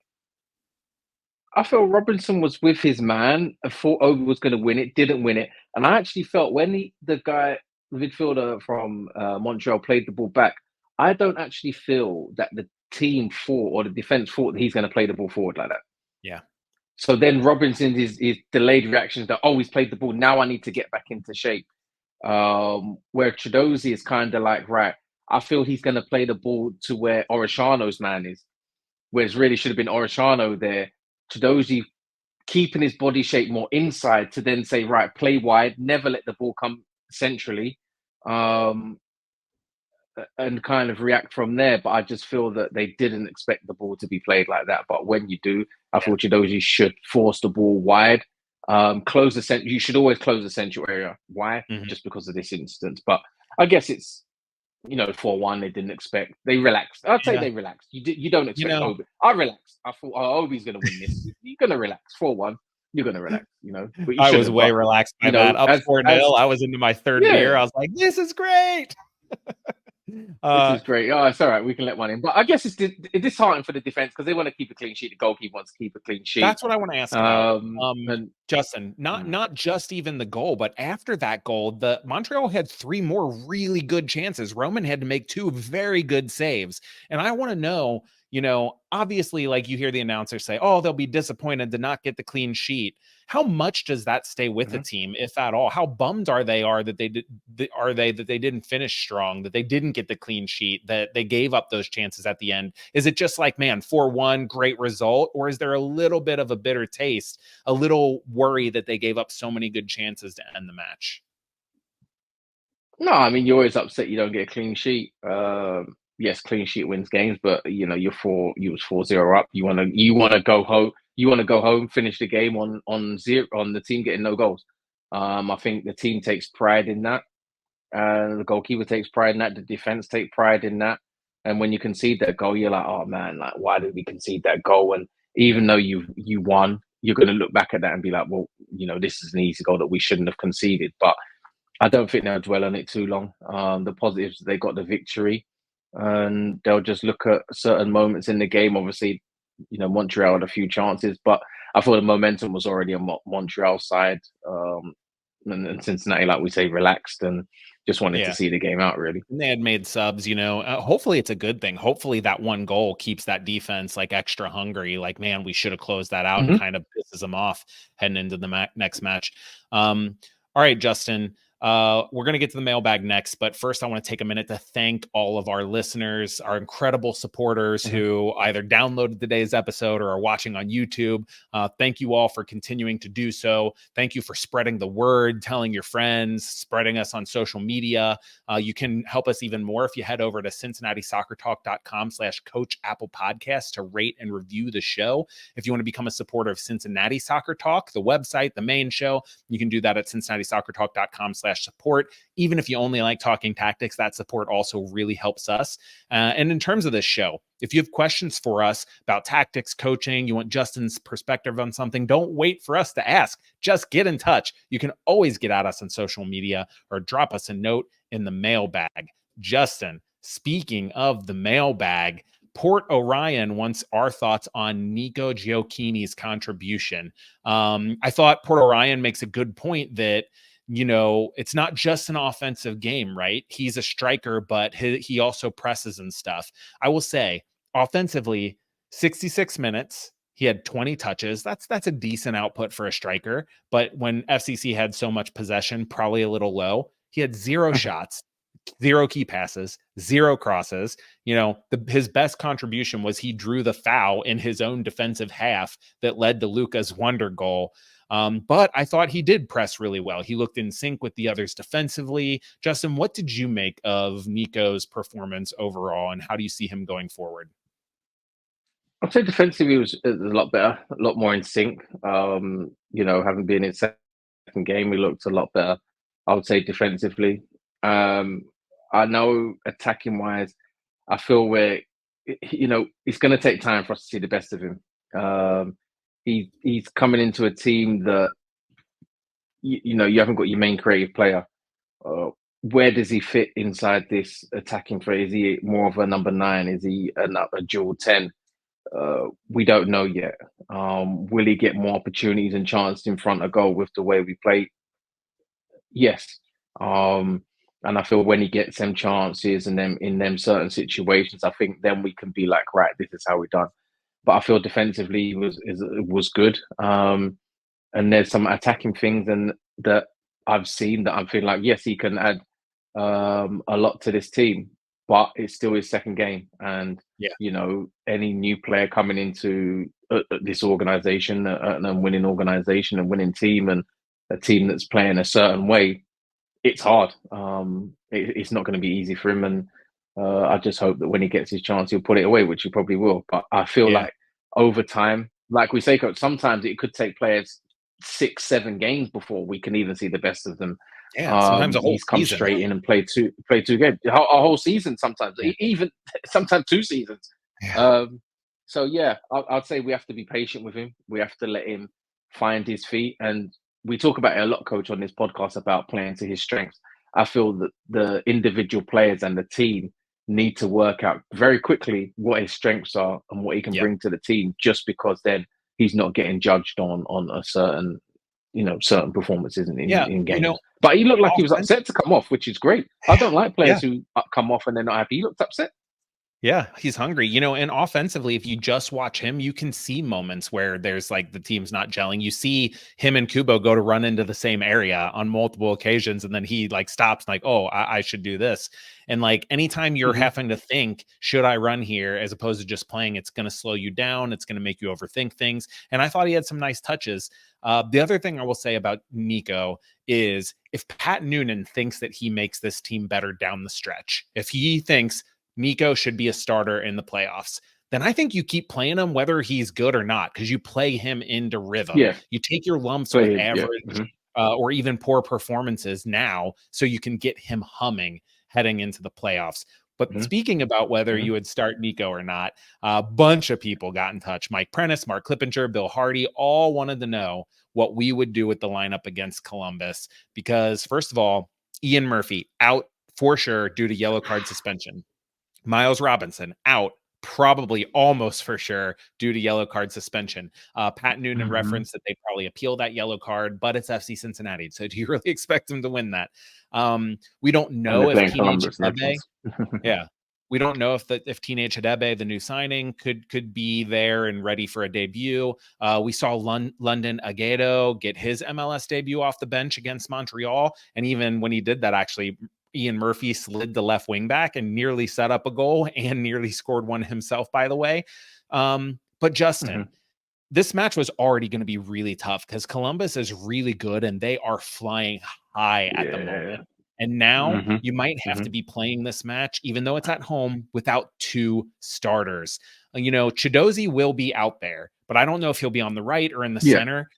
I felt Robinson was with his man. I thought Obi was going to win it, didn't win it. And I actually felt when the midfielder from Montreal played the ball back, I don't actually feel that the team thought or the defense thought that he's going to play the ball forward like that. Yeah. So then Robinson's his delayed reactions that, he's played the ball. Now I need to get back into shape. Where Chidozie is kind of like, right, I feel he's going to play the ball to where Orishano's man is, whereas really should have been Orishano there. Chidozie keeping his body shape more inside to then say, right, play wide, never let the ball come centrally, and kind of react from there. But I just feel that they didn't expect the ball to be played like that. But when you do, I thought Chidozie should force the ball wide. Close the center. You should always close the central area. Why? Just because of this instance. But I guess it's 4-1. They didn't expect. They relaxed. I'd say they relaxed. You don't expect Obi. I relaxed. I thought, Obi's going to win this. You're going to relax. 4-1. You're going to relax. But I was way relaxed by that. Up 4-0. I was into my third beer. I was like, this is great. This is great. Oh, it's all right. We can let one in. But I guess it's disheartening for the defense because they want to keep a clean sheet. The goalkeeper wants to keep a clean sheet. That's what I want to ask about. Justin, not just even the goal, but after that goal, the Montreal had 3 more really good chances. Roman had to make 2 very good saves. And I want to know, obviously, like you hear the announcer say, they'll be disappointed to not get the clean sheet. How much does that stay with the team, if at all? How bummed are they that they didn't finish strong, that they didn't get the clean sheet, that they gave up those chances at the end? Is it just like, man, 4-1, great result? Or is there a little bit of a bitter taste, a little worry that they gave up so many good chances to end the match? No, I mean, you're always upset you don't get a clean sheet. Yes, clean sheet wins games, but you was 4-0 up. You want to go home. You want to go home, finish the game on the team getting no goals. I think the team takes pride in that. The goalkeeper takes pride in that. The defense take pride in that. And when you concede that goal, you're like, oh man, like why did we concede that goal? And even though you won, you're going to look back at that and be like, well, this is an easy goal that we shouldn't have conceded. But I don't think they'll dwell on it too long. The positives, they got the victory, and they'll just look at certain moments in the game. Obviously, Montreal had a few chances, but I thought the momentum was already on Montreal side. And Cincinnati, like we say, relaxed and just wanted to see the game out, really. And they had made subs, hopefully it's a good thing. Hopefully that one goal keeps that defense like extra hungry. Like, man, we should have closed that out and kind of pisses them off heading into the next match. All right, Justin, We're going to get to the mailbag next, but first I want to take a minute to thank all of our listeners, our incredible supporters who either downloaded today's episode or are watching on YouTube. Thank you all for continuing to do so. Thank you for spreading the word, telling your friends, spreading us on social media. You can help us even more if you head over to CincinnatiSoccerTalk.com/Coach Apple Podcast to rate and review the show. If you want to become a supporter of Cincinnati Soccer Talk, the website, the main show, you can do that at CincinnatiSoccerTalk.com/support. Even if you only like talking tactics, that support also really helps us. And in terms of this show, if you have questions for us about tactics, coaching, you want Justin's perspective on something, don't wait for us to ask. Just get in touch. You can always get at us on social media or drop us a note in the mailbag. Justin, speaking of the mailbag, Port Orion wants our thoughts on Nico Gioacchini's contribution. I thought Port Orion makes a good point that, you know, it's not just an offensive game, right? He's a striker, but he also presses and stuff. I will say, offensively, 66 minutes, he had 20 touches. That's a decent output for a striker. But when FCC had so much possession, probably a little low, he had 0 shots, 0 key passes, 0 crosses. You know, his best contribution was he drew the foul in his own defensive half that led to Luca's wonder goal. But I thought he did press really well. He looked in sync with the others defensively. Justin, what did you make of Nico's performance overall, and how do you see him going forward? I'd say defensively was a lot better, a lot more in sync. You know, having been in second game, we looked a lot better. I would say defensively. I know attacking wise, I feel where, you know, it's going to take time for us to see the best of him. He's coming into a team that, you know, you haven't got your main creative player. Where does he fit inside this attacking phase? Is he more of a number 9? Is he a dual 10? We don't know yet. Will he get more opportunities and chances in front of goal with the way we play? Yes. And I feel when he gets them chances and then in them certain situations, I think then we can be like, right, this is how we're done. But I feel defensively was good. And there's some attacking things and that I've seen that I'm feeling like, yes, he can add a lot to this team, but it's still his second game. And, you know, any new player coming into this organization, and winning organization and winning team and a team that's playing a certain way, it's hard. It's not going to be easy for him. And I just hope that when he gets his chance, he'll put it away, which he probably will. But I feel like over time, like we say, Coach, sometimes it could take players 6-7 games before we can even see the best of them. Yeah, sometimes a whole he's come season. straight in and played two games, a whole season. Sometimes, even sometimes 2 seasons. So yeah, I'd say we have to be patient with him. We have to let him find his feet. And we talk about it a lot, Coach, on this podcast about playing to his strengths. I feel that the individual players and the team need to work out very quickly what his strengths are and what he can bring to the team, just because then he's not getting judged on a certain, you know, certain performances in games. You know, but he looked like he was upset to come off, which is great. I don't like players who come off and they're not happy. He looked upset. Yeah, he's hungry, you know, and offensively, if you just watch him, you can see moments where there's like the team's not gelling. You see him and Kubo go to run into the same area on multiple occasions, and then he like stops like, oh, I should do this. And like anytime you're having to think, should I run here, as opposed to just playing, it's going to slow you down. It's going to make you overthink things. And I thought he had some nice touches. The other thing I will say about Nico is if Pat Noonan thinks that he makes this team better down the stretch, if he thinks Nico should be a starter in the playoffs, then I think you keep playing him whether he's good or not, because you play him into rhythm. You take your lumps with average or even poor performances now so you can get him humming heading into the playoffs. But speaking about whether you would start Nico or not, a bunch of people got in touch. Mike Prentice, Mark Clippinger, Bill Hardy, all wanted to know what we would do with the lineup against Columbus. Because first of all, Ian Murphy out for sure due to yellow card suspension. Miles Robinson out, probably almost for sure due to yellow card suspension. Pat Noonan referenced that they probably appeal that yellow card, but it's FC Cincinnati. So do you really expect them to win that? We don't know if Keenan Chibebe, We don't know if Teenage Hadebe, the new signing, could be there and ready for a debut. We saw London Aguedo get his MLS debut off the bench against Montreal, and even when he did that, actually, Ian Murphy slid the left wing back and nearly set up a goal and nearly scored one himself, by the way. But Justin, this match was already going to be really tough because Columbus is really good and they are flying high at the moment. And now you might have to be playing this match, even though it's at home, without two starters. Chidozie will be out there, but I don't know if he'll be on the right or in the center.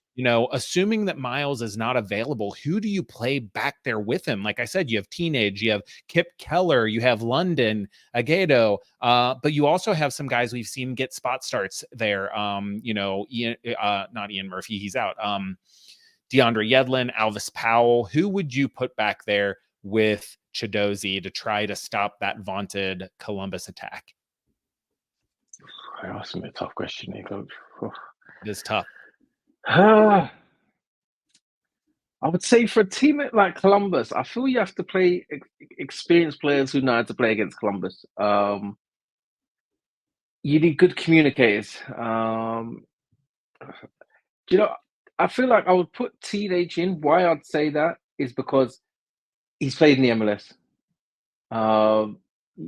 Assuming that Miles is not available, who do you play back there with him? Like I said, you have Teenage, you have Kip Keller, you have London, Aguedo, but you also have some guys we've seen get spot starts there. Ian, not Ian Murphy, he's out. DeAndre Yedlin, Alvis Powell. Who would you put back there with Chidozie to try to stop that vaunted Columbus attack? You're asking me a tough question here, Coach. It is tough. I would say for a team like Columbus, I feel you have to play experienced players who know how to play against Columbus. You need good communicators. I feel like I would put Teenage in. Why I'd say that is because he's played in the MLS.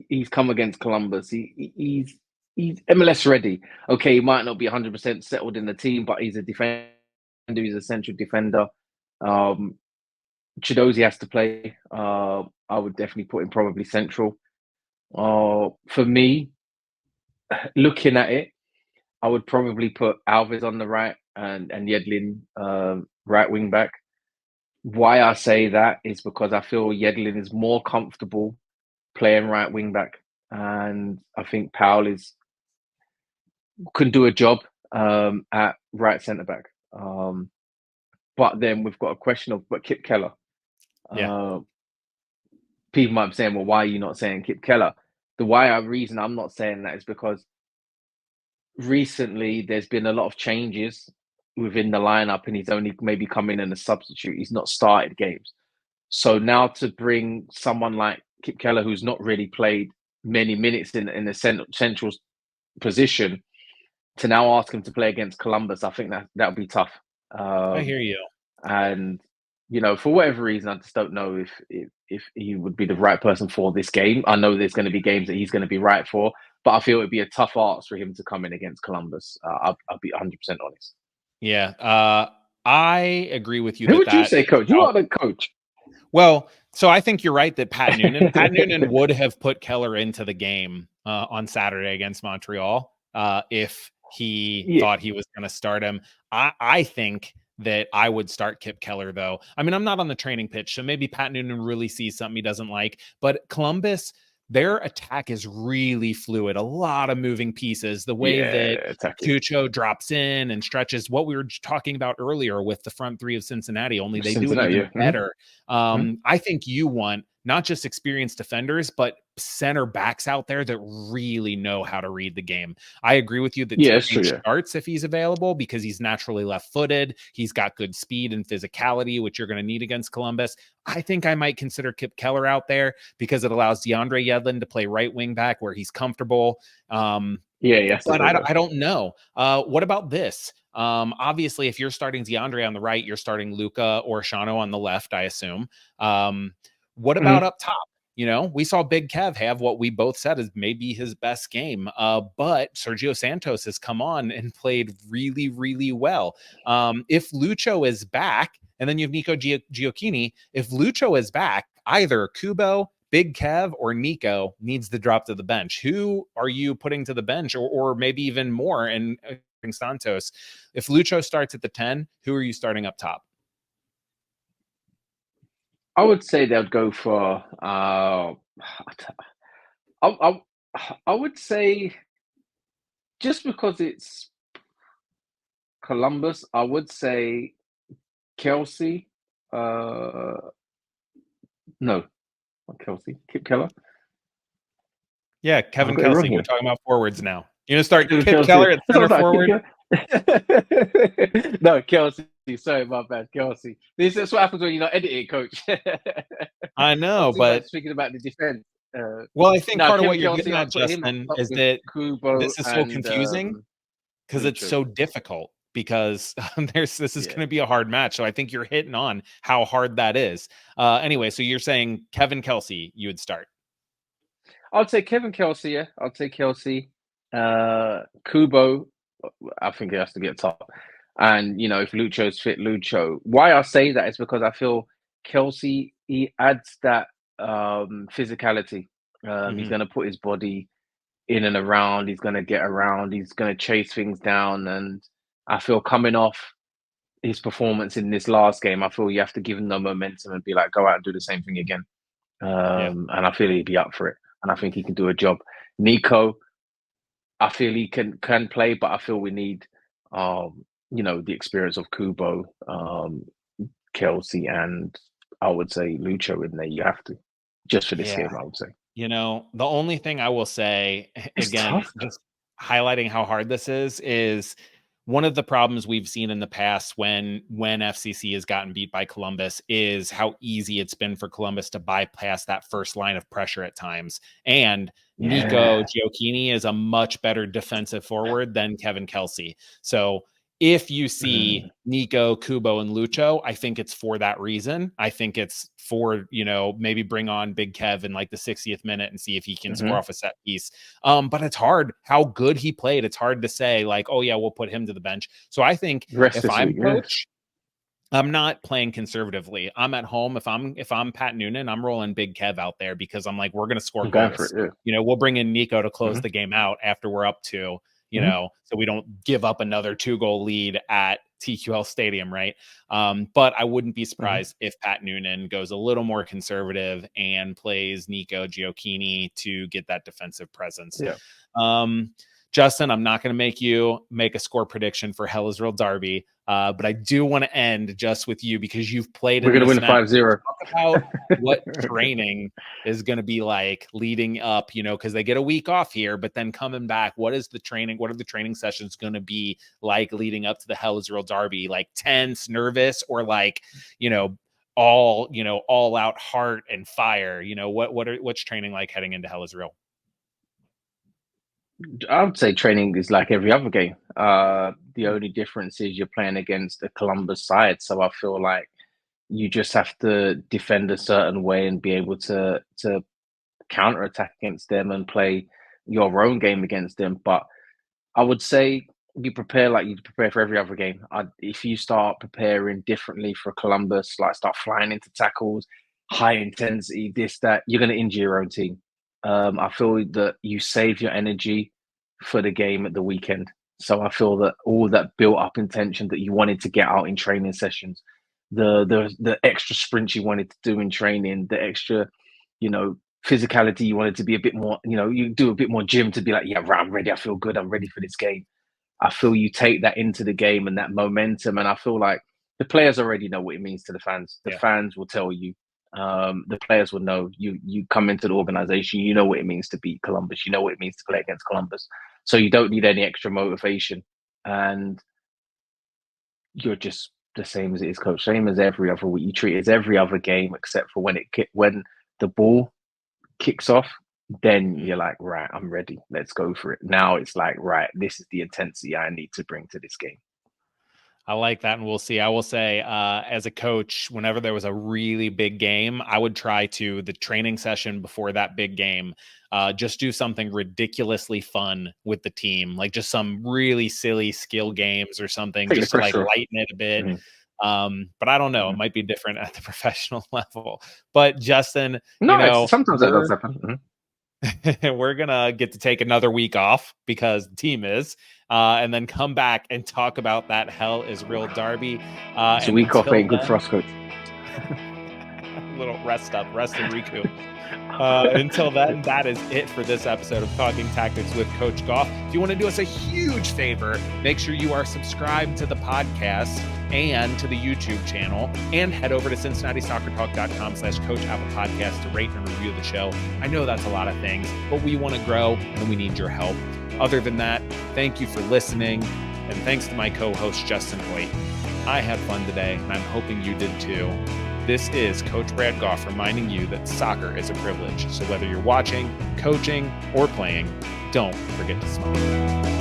He's come against Columbus. He's MLS ready. Okay, he might not be 100% settled in the team, but he's a defender. He's a central defender. Chidozie has to play. I would definitely put him probably central. For me, looking at it, I would probably put Alves on the right and Yedlin right wing back. Why I say that is because I feel Yedlin is more comfortable playing right wing back, and I think Powell can do a job at right centre back. But then we've got a question of Kip Keller. People might be saying, well, why are you not saying Kip Keller? The reason I'm not saying that is because recently there's been a lot of changes within the lineup and he's only maybe come in as a substitute. He's not started games. So now to bring someone like Kip Keller, who's not really played many minutes in the central position, to now ask him to play against Columbus, I think that would be tough. I hear you. And, for whatever reason, I just don't know if he would be the right person for this game. I know there's going to be games that he's going to be right for, but I feel it'd be a tough ask for him to come in against Columbus. I'll be 100% honest. Yeah, I agree with you. Who would you say, Coach? You are the coach. Well, so I think you're right that Pat Noonan would have put Keller into the game on Saturday against Montreal if he thought he was going to start him. I think that I would start Kip Keller, though. I mean, I'm not on the training pitch, so maybe Pat Noonan really sees something he doesn't like. But Columbus, their attack is really fluid. A lot of moving pieces. The way that Lucho drops in and stretches, what we were talking about earlier with the front three of Cincinnati, only they do it even better. I think you want not just experienced defenders, but center backs out there that really know how to read the game. I agree with you that he starts if he's available because he's naturally left-footed. He's got good speed and physicality, which you're going to need against Columbus. I think I might consider Kip Keller out there because it allows DeAndre Yedlin to play right wing back where he's comfortable. But I don't know. What about this? Obviously, if you're starting DeAndre on the right, you're starting Luca or Shano on the left, I assume. What about up top? We saw Big Kev have what we both said is maybe his best game. But Sergio Santos has come on and played really, really well. If Lucho is back, and then you have Nico Gioacchini, if Lucho is back, either Kubo, Big Kev, or Nico needs to drop to the bench. Who are you putting to the bench, or maybe even more? And Santos, if Lucho starts at the 10, who are you starting up top? I would say they'd go for. I would say just because it's Columbus, I would say Kelsy. No, not Kelsy. Kip Keller. Yeah, Kevin Kelsy. We're talking about forwards now. You're gonna start Kip Keller at center forward. No, Kelsy. Sorry, my bad, Kelsy. This is what happens when you're not editing, Coach. I know, but speaking about the defense. Well, I think No, part of Kevin what you're getting Kelsey, I'll at, put him up Justin, top is with that Kubo this is so and confusing because it's Lucho. so difficult because this is Yeah. going to be a hard match. So I think you're hitting on how hard that is. Anyway, so you're saying Kevin Kelsy, you would start. I'll take Kevin Kelsey, yeah. I'll take Kelsey. Kubo, I think he has to get top. And, if Lucho's fit, Lucho. Why I say that is because I feel Kelsey, he adds that physicality. He's going to put his body in and around. He's going to get around. He's going to chase things down. And I feel coming off his performance in this last game, I feel you have to give him the momentum and be like, go out and do the same thing again. Yeah. And I feel he'd be up for it. And I think he can do a job. Nico, I feel he can play, but I feel we need, the experience of Kubo, Kelsey, and I would say Lucho in there. You have to, just for this Yeah. game, I would say. The only thing I will say, It's again, tough. just highlighting how hard this is one of the problems we've seen in the past when FCC has gotten beat by Columbus is how easy it's been for Columbus to bypass that first line of pressure at times. And Nico Gioacchini is a much better defensive forward than Kevin Kelsy. So if you see Nico, Kubo, and Lucho, I think it's for that reason. I think it's for, maybe bring on Big Kev in like the 60th minute and see if he can score off a set piece. But it's hard how good he played. It's hard to say like, oh yeah, we'll put him to the bench. So I think if I'm coach, I'm not playing conservatively. I'm at home. If I'm Pat Noonan, I'm rolling Big Kev out there because I'm like, we're going to score goals. We'll bring in Nico to close the game out after we're up to, so we don't give up another 2-goal lead at TQL Stadium, right? But I wouldn't be surprised if Pat Noonan goes a little more conservative and plays Nico Gioacchini to get that defensive presence. Yeah. Justin, I'm not going to make you make a score prediction for Hell is Real Derby, but I do want to end just with you because you've played. We're going to win 5-0. Talk about what training is going to be like leading up, because they get a week off here, but then coming back, what are the training sessions going to be like leading up to the Hell is Real Derby? Like tense, nervous, or like, all out heart and fire? What's training like heading into Hell is Real? I would say training is like every other game. The only difference is you're playing against a Columbus side. So I feel like you just have to defend a certain way and be able to counterattack against them and play your own game against them. But I would say you prepare like you prepare for every other game. If you start preparing differently for Columbus, like start flying into tackles, high intensity, this, that, you're going to injure your own team. I feel that you save your energy for the game at the weekend. So I feel that all that built up intention that you wanted to get out in training sessions, the extra sprints you wanted to do in training, the extra, physicality you wanted to be a bit more, you do a bit more gym to be like, yeah, right, I'm ready. I feel good. I'm ready for this game. I feel you take that into the game and that momentum. And I feel like the players already know what it means to the fans. The fans will tell you. The players will know. You come into the organization, you know what it means to beat Columbus, you know what it means to play against Columbus, so you don't need any extra motivation, and you're just the same as it is, coach. Same as every other week. You treat it as every other game except for when the ball kicks off. Then you're like, right, I'm ready. Let's go for it. Now it's like, right, this is the intensity I need to bring to this game. I like that, and we'll see. I will say, as a coach, whenever there was a really big game, I would try to, the training session before that big game, just do something ridiculously fun with the team, like just some really silly skill games or something, just to like lighten it a bit. But I don't know. It might be different at the professional level. But Justin, sometimes that does happen. We're gonna get to take another week off because the team is, and then come back and talk about that Hell is Real Derby. It's a week off ain't good for us, coach. A little rest and recoup. Until then, that is it for this episode of Talking Tactics with Coach Gough. If you want to do us a huge favor, make sure you are subscribed to the podcast and to the YouTube channel, and head over to CincinnatiSoccerTalk.com/Coach Apple Podcast to rate and review the show. I know that's a lot of things, but we want to grow and we need your help. Other than that, thank you for listening, and thanks to my co-host Justin Hoyte. I had fun today, and I'm hoping you did too. This is Coach Brad Gough reminding you that soccer is a privilege. So whether you're watching, coaching, or playing, don't forget to smile.